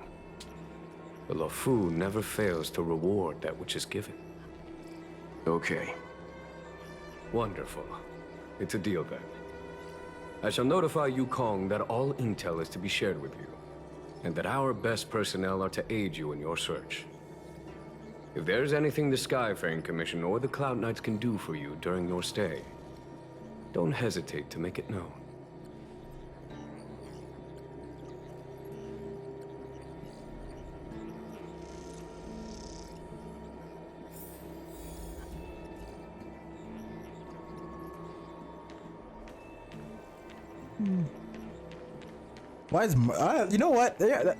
The Luofu never fails to reward that which is given. Okay. Wonderful. It's a deal then. I shall notify Yukong that all intel is to be shared with you, and that our best personnel are to aid you in your search. If there's anything the Skyfaring Commission or the Cloud Knights can do for you during your stay, don't hesitate to make it known. Why is you know what? Yeah,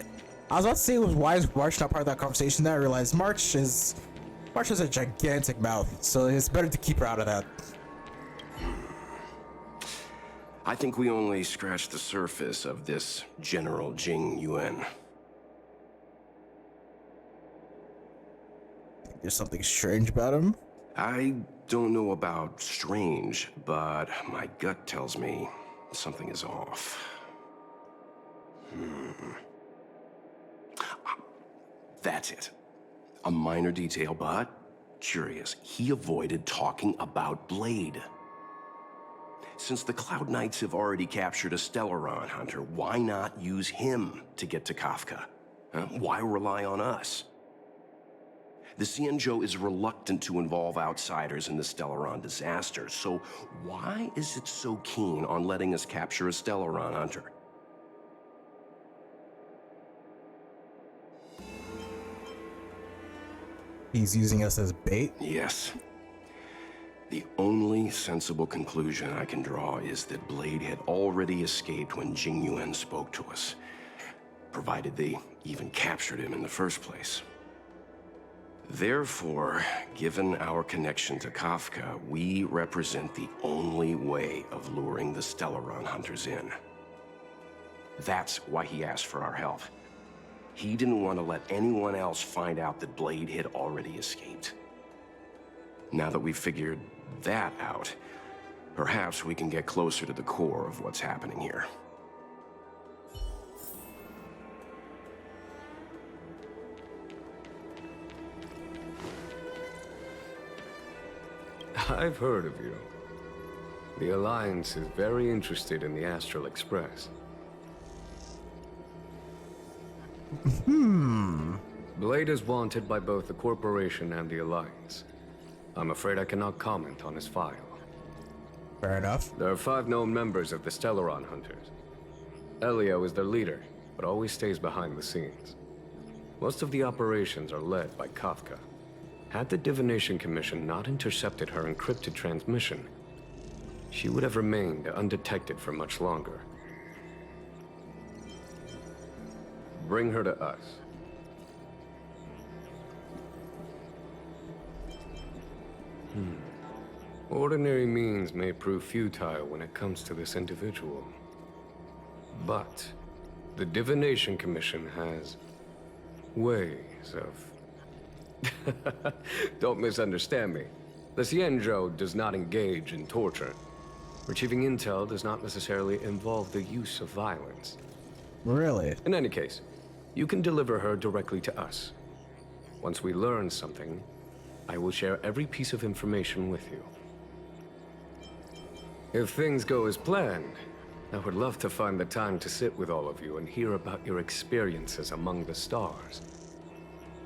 I was about to say why is March not part of that conversation. Then I realized March has a gigantic mouth, so it's better to keep her out of that. I think we only scratched the surface of this General Jing Yuan. There's something strange about him. I don't know about strange, but my gut tells me something is off. That's it. A minor detail, but curious. He avoided talking about Blade. Since the Cloud Knights have already captured a Stellaron Hunter, why not use him to get to Kafka? Why rely on us? The Xianzhou is reluctant to involve outsiders in the Stellaron disaster, so why is it so keen on letting us capture a Stellaron hunter? He's using us as bait? Yes. The only sensible conclusion I can draw is that Blade had already escaped when Jing Yuan spoke to us, provided they even captured him in the first place. Therefore, given our connection to Kafka, we represent the only way of luring the Stellaron hunters in. That's why he asked for our help. He didn't want to let anyone else find out that Blade had already escaped. Now that we've figured that out, perhaps we can get closer to the core of what's happening here. I've heard of you. The Alliance is very interested in the Astral Express. Blade is wanted by both the Corporation and the Alliance. I'm afraid I cannot comment on his file. Fair enough. There are 5 known members of the Stellaron Hunters. Elio is their leader, but always stays behind the scenes. Most of the operations are led by Kafka. Had the Divination Commission not intercepted her encrypted transmission, she would have remained undetected for much longer. Bring her to us. Ordinary means may prove futile when it comes to this individual. But the Divination Commission has ways of... Don't misunderstand me. The Xianzhou does not engage in torture. Retrieving intel does not necessarily involve the use of violence. Really? In any case, you can deliver her directly to us. Once we learn something, I will share every piece of information with you. If things go as planned, I would love to find the time to sit with all of you and hear about your experiences among the stars.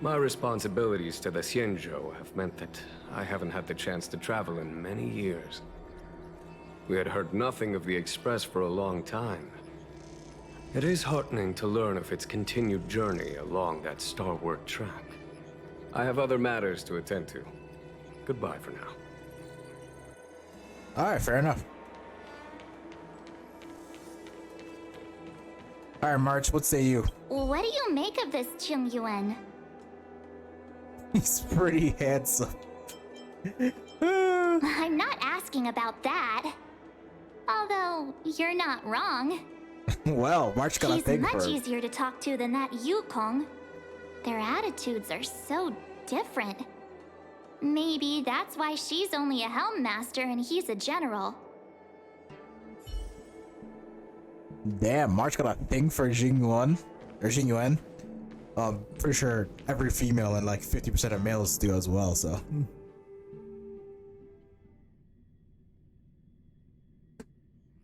My responsibilities to the Xianzhou have meant that I haven't had the chance to travel in many years. We had heard nothing of the Express for a long time. It is heartening to learn of its continued journey along that starward track. I have other matters to attend to. Goodbye for now. Alright, fair enough. Alright, March, what say you? What do you make of this Jing Yuan? He's pretty handsome. I'm not asking about that. Although, you're not wrong. Well, March got a He's thing for much her. easier to talk to than that Yukong. Their attitudes are so different. Maybe that's why she's only a Helm Master and he's a general. Damn, March got a thing for Jing Yuan. Or Jing Yuan. Pretty sure every female and like 50% of males do as well, so.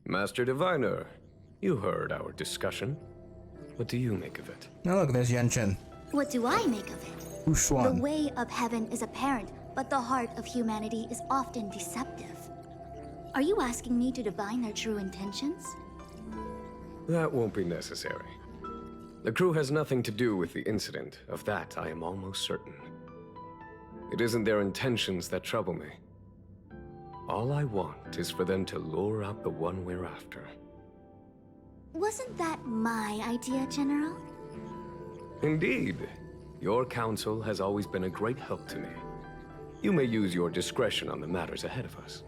Master Diviner, you heard our discussion. What do you make of it? Now look, there's Yan Chen. What do I make of it? The Ushuan. way of heaven is apparent, but the heart of humanity is often deceptive. Are you asking me to divine their true intentions? That won't be necessary. The crew has nothing to do with the incident. Of that, I am almost certain. It isn't their intentions that trouble me. All I want is for them to lure out the one we're after. Wasn't that my idea, General? Indeed. Your counsel has always been a great help to me. You may use your discretion on the matters ahead of us.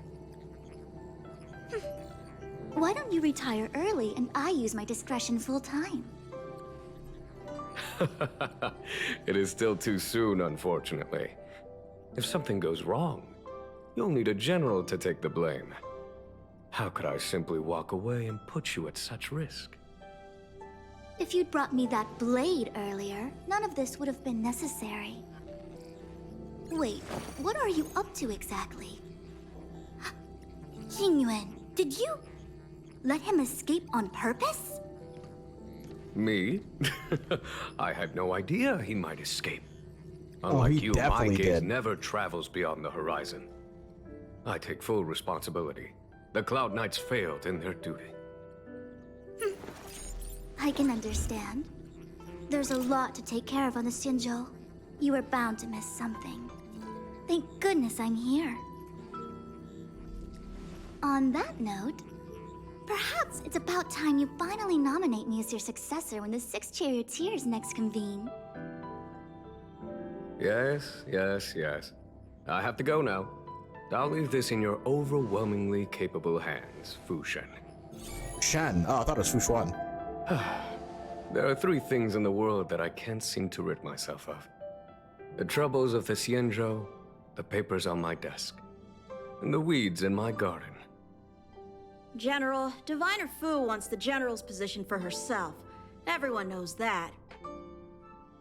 Why don't you retire early and I use my discretion full time? It is still too soon, unfortunately. If something goes wrong, you'll need a general to take the blame. How could I simply walk away and put you at such risk? If you'd brought me that blade earlier, none of this would have been necessary. Wait, what are you up to exactly? Yingyuan, did you let him escape on purpose? Me? I had no idea he might escape. Unlike he you, my definitely gaze did. never travels beyond the horizon. I take full responsibility. The Cloud Knights failed in their duty. I can understand. There's a lot to take care of on the Xianzhou. You were bound to miss something. Thank goodness I'm here. On that note, perhaps it's about time you finally nominate me as your successor when the Six Charioteers next convene. Yes. I have to go now. I'll leave this in your overwhelmingly capable hands, Fu Shen. Shen. Oh, I thought it was Fu Xuan. There are 3 things in the world that I can't seem to rid myself of. The troubles of the Xianzhou, the papers on my desk, and the weeds in my garden. General, Diviner Fu wants the General's position for herself. Everyone knows that.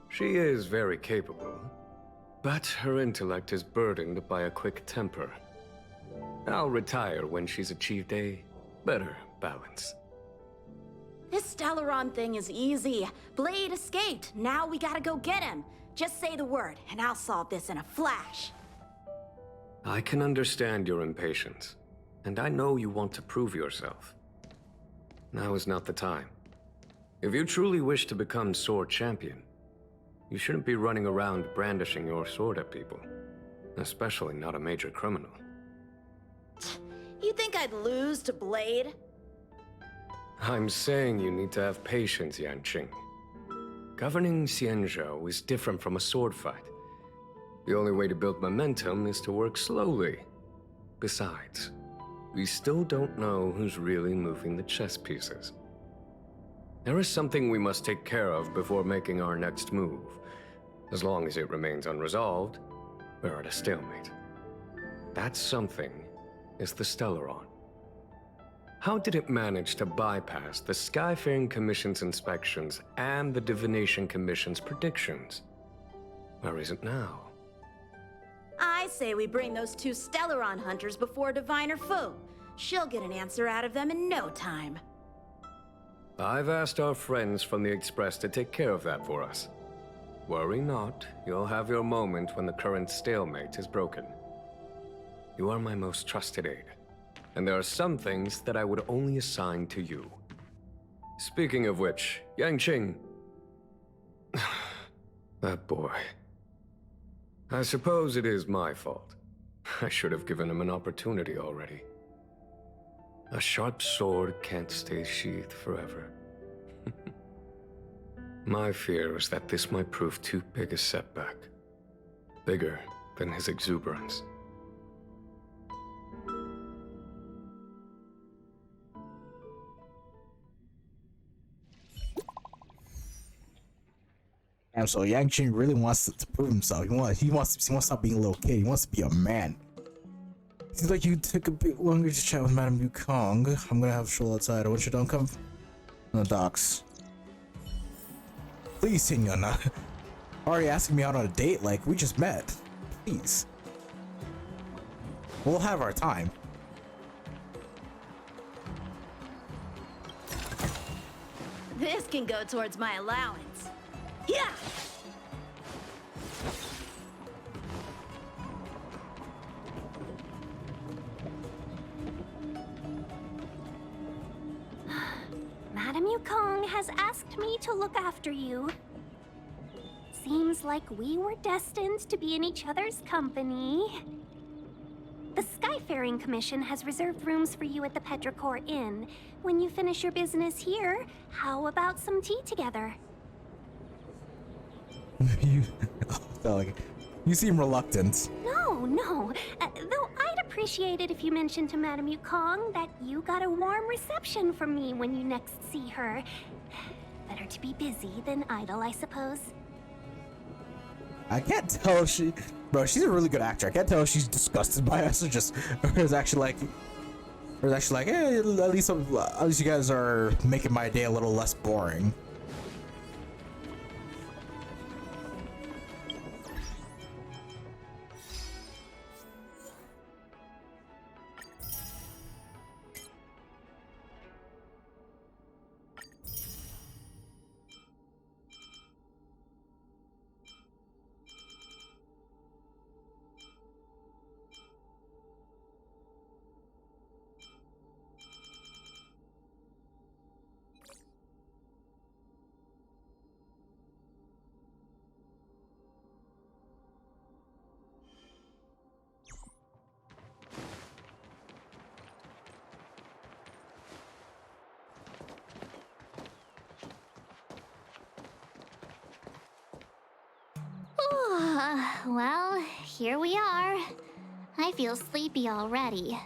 She is very capable, but her intellect is burdened by a quick temper. I'll retire when she's achieved a better balance. This Stellaron thing is easy. Blade escaped. Now we gotta go get him. Just say the word, and I'll solve this in a flash. I can understand your impatience, and I know you want to prove yourself. Now is not the time. If you truly wish to become Sword Champion, you shouldn't be running around brandishing your sword at people, especially not a major criminal. You think I'd lose to Blade? I'm saying you need to have patience, Yanqing. Governing Xianzhou is different from a sword fight. The only way to build momentum is to work slowly. Besides, we still don't know who's really moving the chess pieces. There is something we must take care of before making our next move. As long as it remains unresolved, we're at a stalemate. That something is the Stellaron. How did it manage to bypass the Skyfaring Commission's inspections and the Divination Commission's predictions? Where is it now? I say we bring those 2 Stellaron hunters before Diviner Fu. She'll get an answer out of them in no time. I've asked our friends from the Express to take care of that for us. Worry not, you'll have your moment when the current stalemate is broken. You are my most trusted aide, and there are some things that I would only assign to you. Speaking of which, Yanqing... that boy... I suppose it is my fault. I should have given him an opportunity already. A sharp sword can't stay sheathed forever. My fear is that this might prove too big a setback. Bigger than his exuberance. And so Yanqing really wants to prove himself. He wants to stop being a little kid. He wants to be a man. Seems like you took a bit longer to chat with Madame Yukong. I'm gonna have Shul outside. I want you to don't come on the docks. Please, Signora. Already asking me out on a date like we just met. Please. We'll have our time. This can go towards my allowance. Yeah! Madame Yukong has asked me to look after you. Seems like we were destined to be in each other's company. The Skyfaring Commission has reserved rooms for you at the Petrichor Inn. When you finish your business here, how about some tea together? You seem reluctant. No. Though I'd appreciate it if you mentioned to Madame Yukong that you got a warm reception from me when you next see her. Better to be busy than idle, I suppose. I can't tell if she's a really good actor. I can't tell if she's disgusted by us or just, or is actually like, hey, at least you guys are making my day a little less boring. Well, here we are. I feel sleepy already.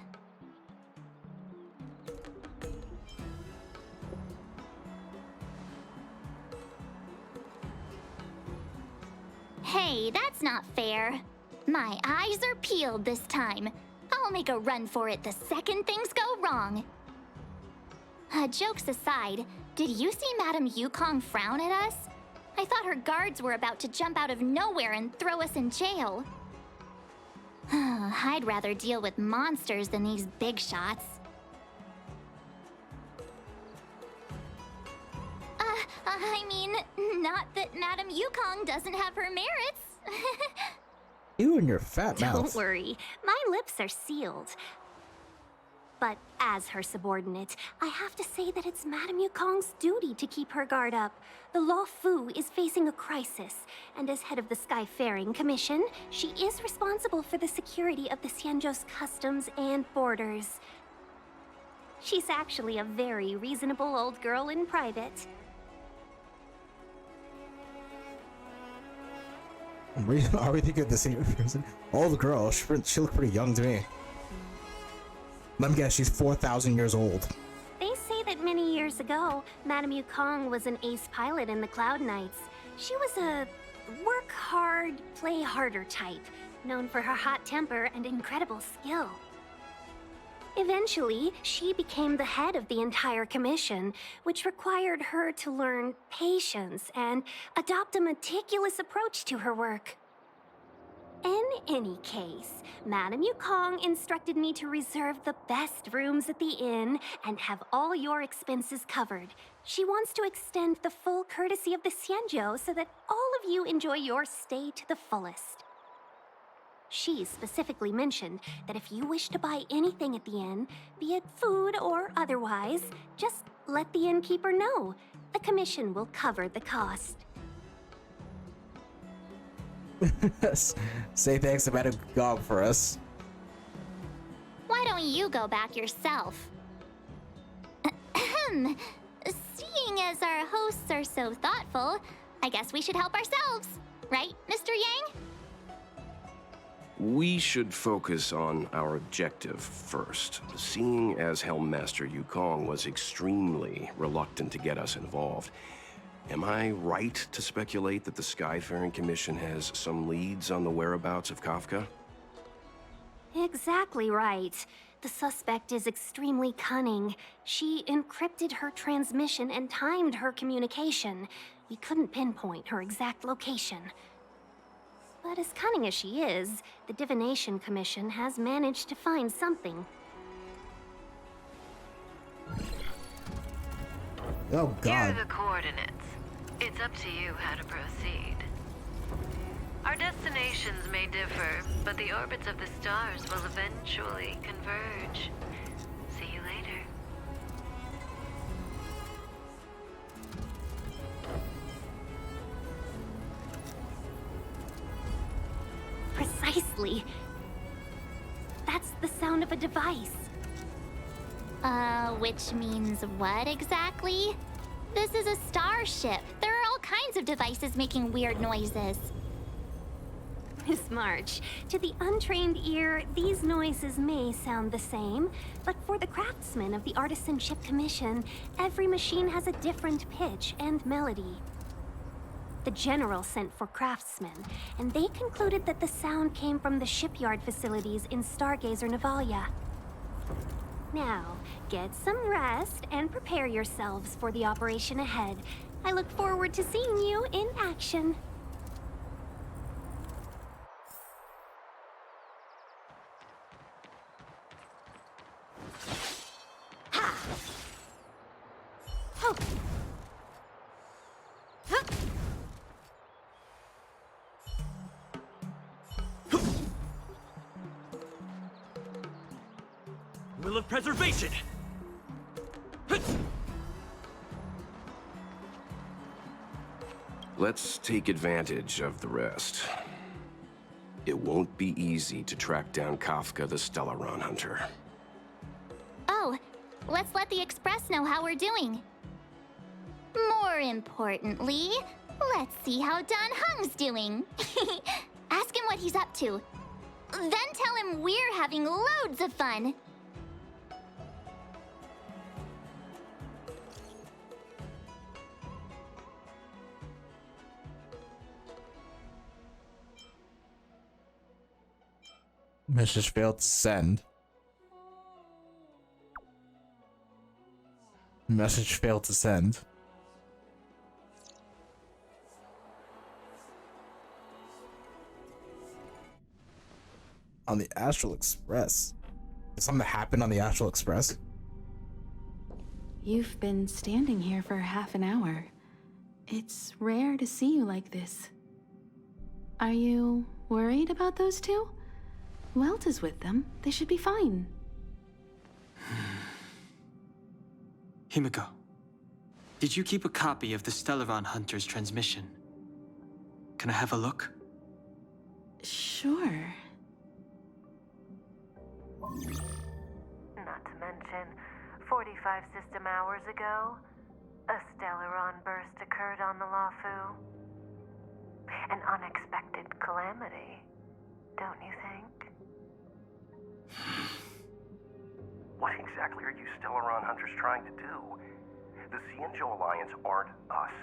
Hey, that's not fair. My eyes are peeled this time. I'll make a run for it the second things go wrong. Jokes aside, did you see Madame Yukong frown at us? I thought her guards were about to jump out of nowhere and throw us in jail. I'd rather deal with monsters than these big shots. I mean, not that Madame Yukong doesn't have her merits. You and your fat mouth. Don't worry, my lips are sealed. But as her subordinate, I have to say that it's Madame Yukong's duty to keep her guard up. The Luofu is facing a crisis, and as head of the Skyfaring Commission, she is responsible for the security of the Xianzhou's customs and borders. She's actually a very reasonable old girl in private. Are we thinking of the same person? Old girl, she looked pretty young to me. Let me guess, she's 4,000 years old. They say that many years ago, Madame Yukong was an ace pilot in the Cloud Knights. She was a work hard, play harder type, known for her hot temper and incredible skill. Eventually, she became the head of the entire commission, which required her to learn patience and adopt a meticulous approach to her work. In any case, Madame Yukong instructed me to reserve the best rooms at the inn and have all your expenses covered. She wants to extend the full courtesy of the Xianzhou so that all of you enjoy your stay to the fullest. She specifically mentioned that if you wish to buy anything at the inn, be it food or otherwise, just let the innkeeper know. The commission will cover the cost. Say thanks to Madame Gog for us. Why don't you go back yourself? Ahem. Seeing as our hosts are so thoughtful, I guess we should help ourselves. Right, Mr. Yang? We should focus on our objective first. Seeing as Helmmaster Yukong was extremely reluctant to get us involved, am I right to speculate that the Skyfaring Commission has some leads on the whereabouts of Kafka? Exactly right. The suspect is extremely cunning. She encrypted her transmission and timed her communication. We couldn't pinpoint her exact location. But as cunning as she is, the Divination Commission has managed to find something. Oh, God. Here are the coordinates. It's up to you how to proceed. Our destinations may differ, but the orbits of the stars will eventually converge. See you later. Precisely. That's the sound of a device. Which means what exactly? This is a starship. There are all kinds of devices making weird noises. Miss March, to the untrained ear, these noises may sound the same, but for the craftsmen of the Artisanship Commission, every machine has a different pitch and melody. The General sent for craftsmen, and they concluded that the sound came from the shipyard facilities in Stargazer Navalia. Now, get some rest and prepare yourselves for the operation ahead. I look forward to seeing you in action. Ha! Oh. Huh. Will of preservation! Let's take advantage of the rest. It won't be easy to track down Kafka the Stellaron Hunter. Oh, let's let the Express know how we're doing. More importantly, let's see how Dan Heng's doing. Ask him what he's up to. Then tell him we're having loads of fun. Message failed to send. Message failed to send. On the Astral Express. Did something happen on the Astral Express? You've been standing here for half an hour. It's rare to see you like this. Are you worried about those two? Who else is with them? They should be fine. Himiko, did you keep a copy of the Stellaron Hunter's transmission? Can I have a look? Sure. Not to mention, 45 system hours ago, a Stellaron burst occurred on the Lafu. An unexpected calamity, don't you think? What exactly are you Stellaron hunters trying to do? The Xianzhou Alliance aren't us.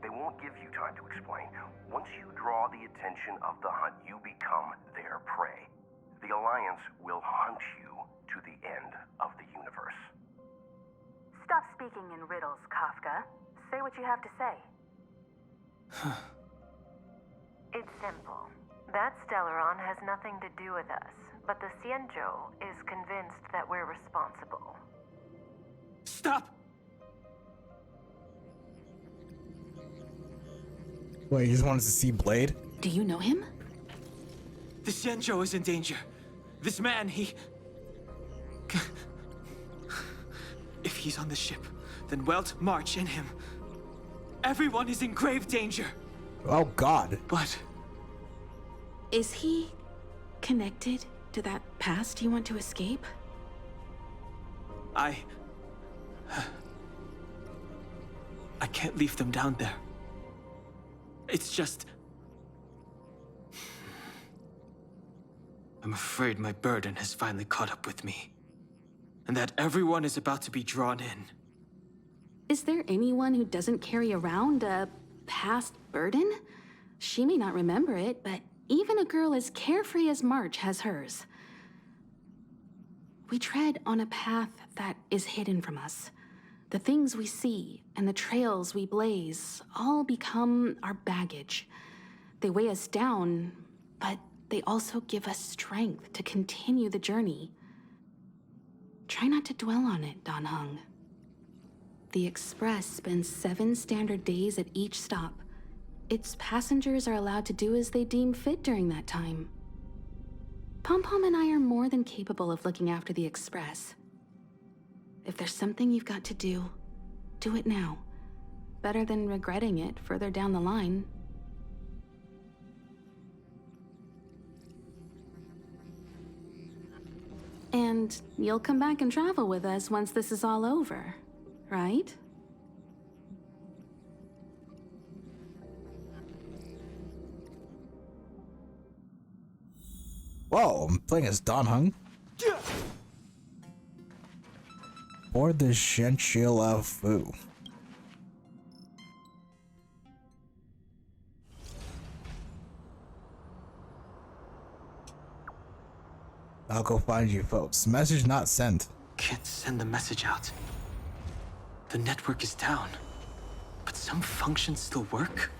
They won't give you time to explain. Once you draw the attention of the hunt, you become their prey. The Alliance will hunt you to the end of the universe. Stop speaking in riddles, Kafka. Say what you have to say. It's simple. That Stellaron has nothing to do with us, but the Xianzhou is convinced that we're responsible. Stop! Wait, you just wanted to see Blade? Do you know him? The Xianzhou is in danger. This man, he... If he's on the ship, then Welt, March, and him. Everyone is in grave danger. Oh, God. But... Is he connected to that past you want to escape? I can't leave them down there. It's just... I'm afraid my burden has finally caught up with me. And that everyone is about to be drawn in. Is there anyone who doesn't carry around a past burden? She may not remember it, but even a girl as carefree as March has hers. We tread on a path that is hidden from us. The things we see and the trails we blaze all become our baggage. They weigh us down, but they also give us strength to continue the journey. Try not to dwell on it, Dan Heng. The Express spends 7 standard days at each stop. Its passengers are allowed to do as they deem fit during that time. Pom-Pom and I are more than capable of looking after the Express. If there's something you've got to do it now. Better than regretting it further down the line. And you'll come back and travel with us once this is all over, right? Whoa, I'm playing as Dan Heng. Or the Xianzhou Fu. I'll go find you folks. Message not sent. Can't send the message out. The network is down. But some functions still work?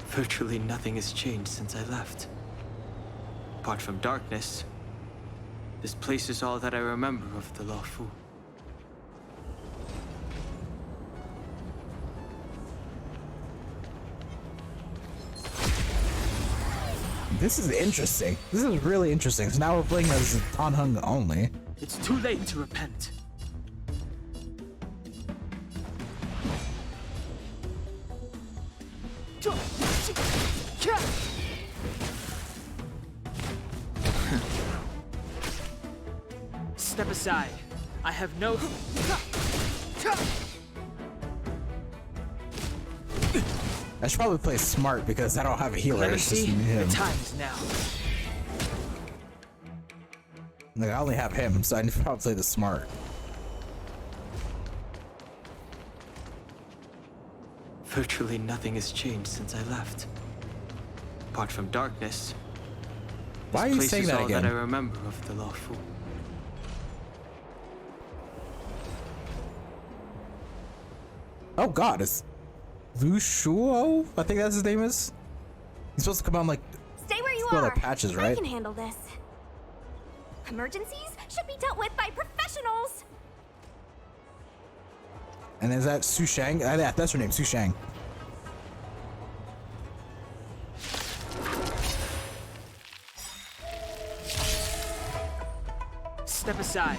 Virtually nothing has changed since I left. Apart from darkness, this place is all that I remember of the Lafu. This is interesting. This is really interesting. So now we're playing as Dan Heng only. It's too late to repent. Step aside. I have no... That should probably play smart because I don't have a healer. It's just Clemency, him. the time is now. Like, I only have him, so I need to probably play the smart. Virtually nothing has changed since I left. Apart from darkness. Why are you saying that all again? that I remember of the Lafu. Oh god, it's Lu Shuo? I think that's his name is. He's supposed to come on like Stay where you well, are. like patches, I right? can handle this. Emergencies should be dealt with by professionals. And is that Su Shang? Yeah, that's her name, Su Shang. Step aside.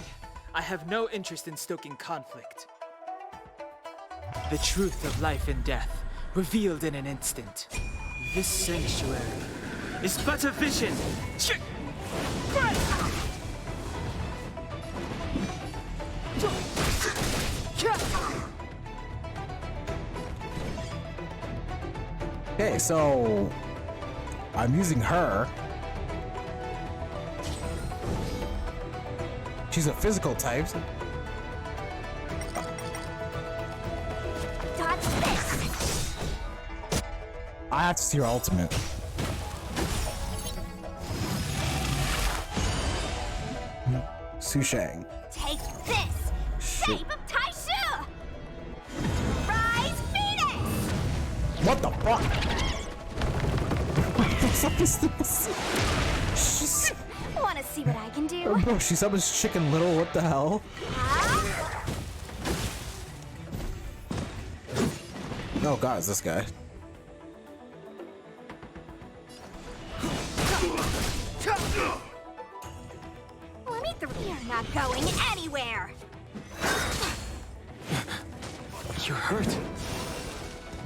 I have no interest in stoking conflict. The truth of life and death, revealed in an instant. This sanctuary is but a vision. Okay, so I'm using her. She's a physical type. Dodge this. I have to see her ultimate. Su Shang. Take this. Shape of Taishu. Rise, Phoenix. What the fuck? What the fuck is this? She's... Want to see what I can do? Oh, bro, she summons Chicken Little. What the hell? Oh god, it's this guy. Let me through. You're not going anywhere. You're hurt.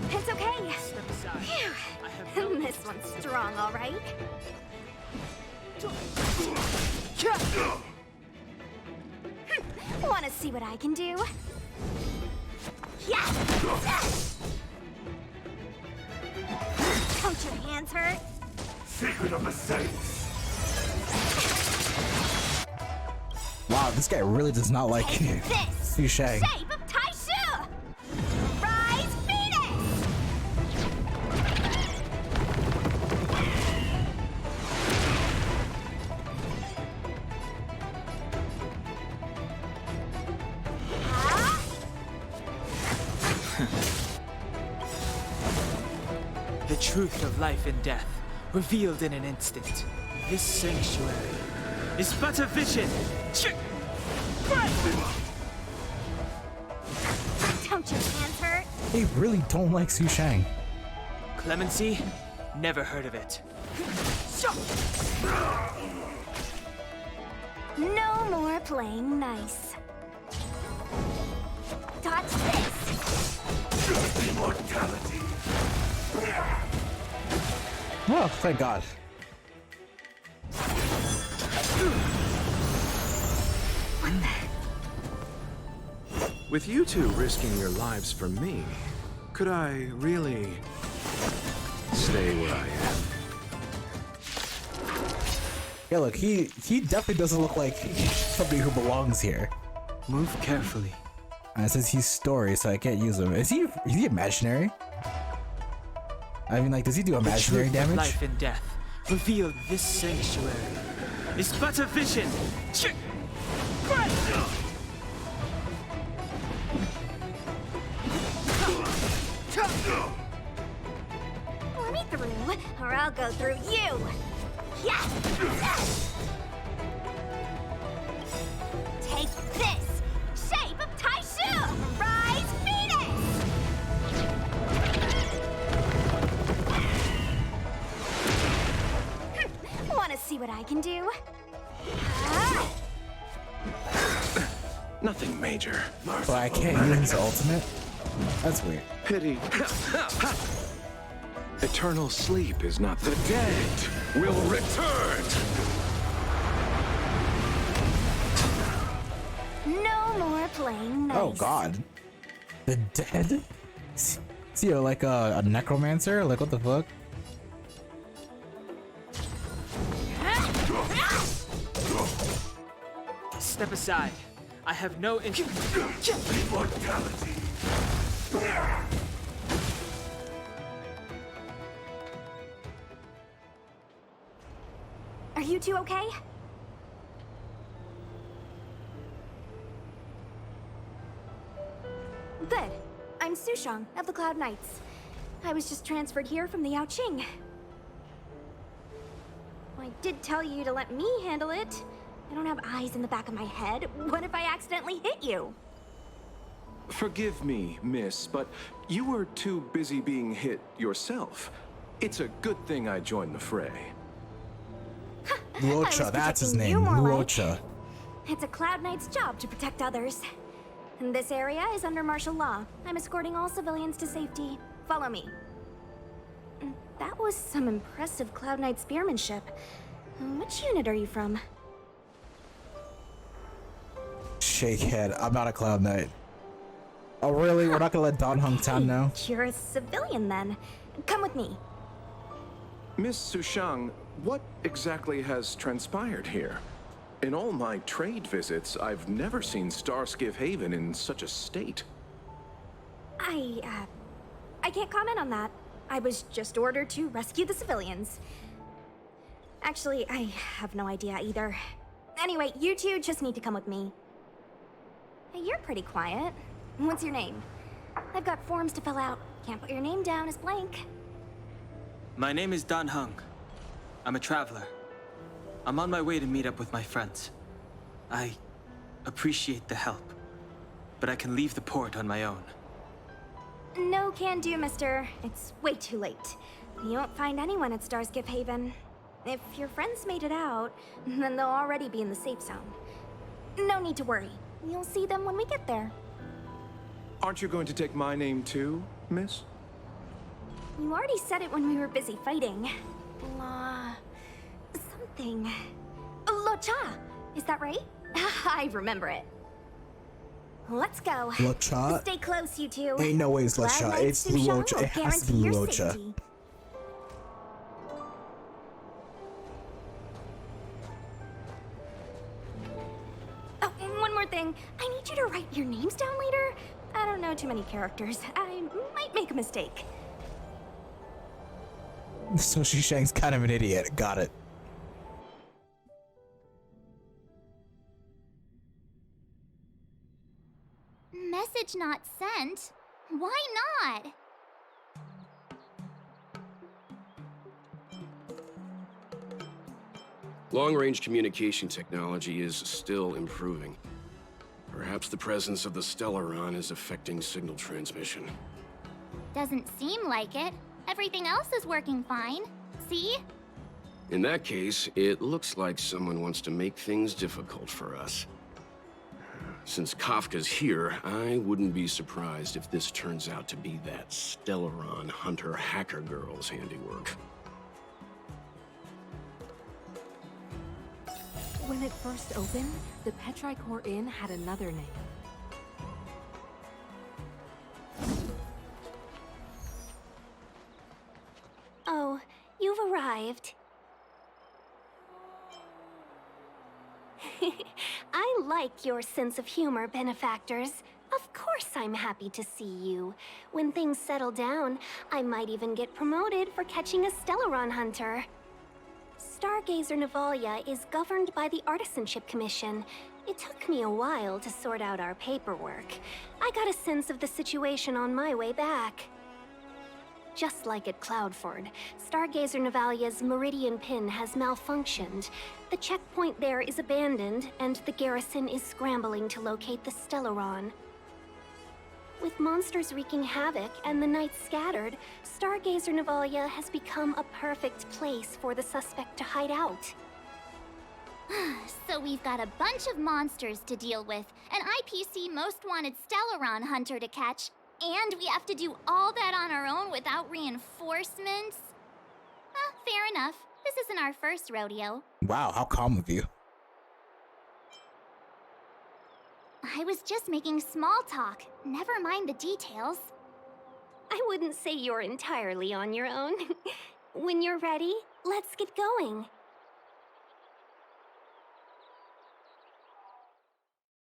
It's okay. Phew. This one's strong, all right. Want to see what I can do? Yeah. Don't your hands hurt? Secret of the Saints. Wow, this guy really does not like Su Shang. Shape of Taishu. Rise, Phoenix. The truth of life and death, revealed in an instant. This sanctuary is but a vision. Don't your hands hurt? They really don't like Su Shang. Clemency? Never heard of it. No more playing nice. Dodge this. Immortality. Oh, thank God. With you two risking your lives for me, could I really stay where I am? Yeah, look, he definitely doesn't look like somebody who belongs here. Move carefully. And it says he's story, so I can't use him. Is he imaginary? I mean, like, does he do imaginary the truth of damage? life and death, revealed this sanctuary is but a vision. Let me through, or I'll go through you. Yeah. Take this. Shape of Taishu. Rise, Phoenix. Want to see what I can do? Nothing major. But I can't use his ultimate? That's weird. Pity. Eternal sleep is not the dead will return. No more playing nice. Oh God. The dead? Is he like a necromancer? Like what the fuck? Step aside. I have no interest. Immortality. Are you two okay? Good. I'm Sushang of the Cloud Knights. I was just transferred here from the Yaoqing. I did tell you to let me handle it. I don't have eyes in the back of my head. What if I accidentally hit you? Forgive me, miss, but you were too busy being hit yourself. It's a good thing I joined the fray. Luocha, that's his name. Luocha. It's a Cloud Knight's job to protect others. And this area is under martial law. I'm escorting all civilians to safety. Follow me. That was some impressive Cloud Knight spearmanship. Which unit are you from? Shake head. I'm not a Cloud Knight. Oh really? We're not gonna let Don Hung Tan know? You're a civilian then. Come with me. Miss Sushang, what exactly has transpired here? In all my trade visits, I've never seen Starskiff Haven in such a state. I can't comment on that. I was just ordered to rescue the civilians. Actually, I have no idea either. Anyway, you two just need to come with me. Hey, you're pretty quiet. What's your name? I've got forms to fill out. Can't put your name down as blank. My name is Dan Hung. I'm a traveler. I'm on my way to meet up with my friends. I appreciate the help, but I can leave the port on my own. No can do, mister. It's way too late. You won't find anyone at Starskiff Haven. If your friends made it out, then they'll already be in the safe zone. No need to worry. You'll see them when we get there. Aren't you going to take my name too, miss? You already said it when we were busy fighting. Something. Locha! Is that right? I remember it. Let's go. Locha? Stay close, you two. Ain't no way it's Locha. It's Luocha. It has to be Luocha. Oh, one more thing. I need you to write your names down later. I don't know too many characters. I might make a mistake. So Shishang's kind of an idiot. Got it. Message not sent? Why not? Long-range communication technology is still improving. Perhaps the presence of the Stellaron is affecting signal transmission. Doesn't seem like it. Everything else is working fine. See? In that case, it looks like someone wants to make things difficult for us. Since Kafka's here, I wouldn't be surprised if this turns out to be that Stellaron Hunter hacker girl's handiwork. When it first opened, the Petrichor Inn had another name. Oh, you've arrived. I like your sense of humor, benefactors. Of course I'm happy to see you. When things settle down, I might even get promoted for catching a Stellaron hunter. Stargazer Navalia is governed by the Artisanship Commission. It took me a while to sort out our paperwork. I got a sense of the situation on my way back. Just like at Cloudford, Stargazer Navalia's Meridian Pin has malfunctioned. The checkpoint there is abandoned, and the garrison is scrambling to locate the Stellaron. With monsters wreaking havoc and the Knights scattered, Stargazer Navalia has become a perfect place for the suspect to hide out. So we've got a bunch of monsters to deal with, an IPC Most Wanted Stellaron hunter to catch, and we have to do all that on our own without reinforcements? Fair enough. This isn't our first rodeo. Wow, how calm of you. I was just making small talk. Never mind the details. I wouldn't say you're entirely on your own. When you're ready, let's get going.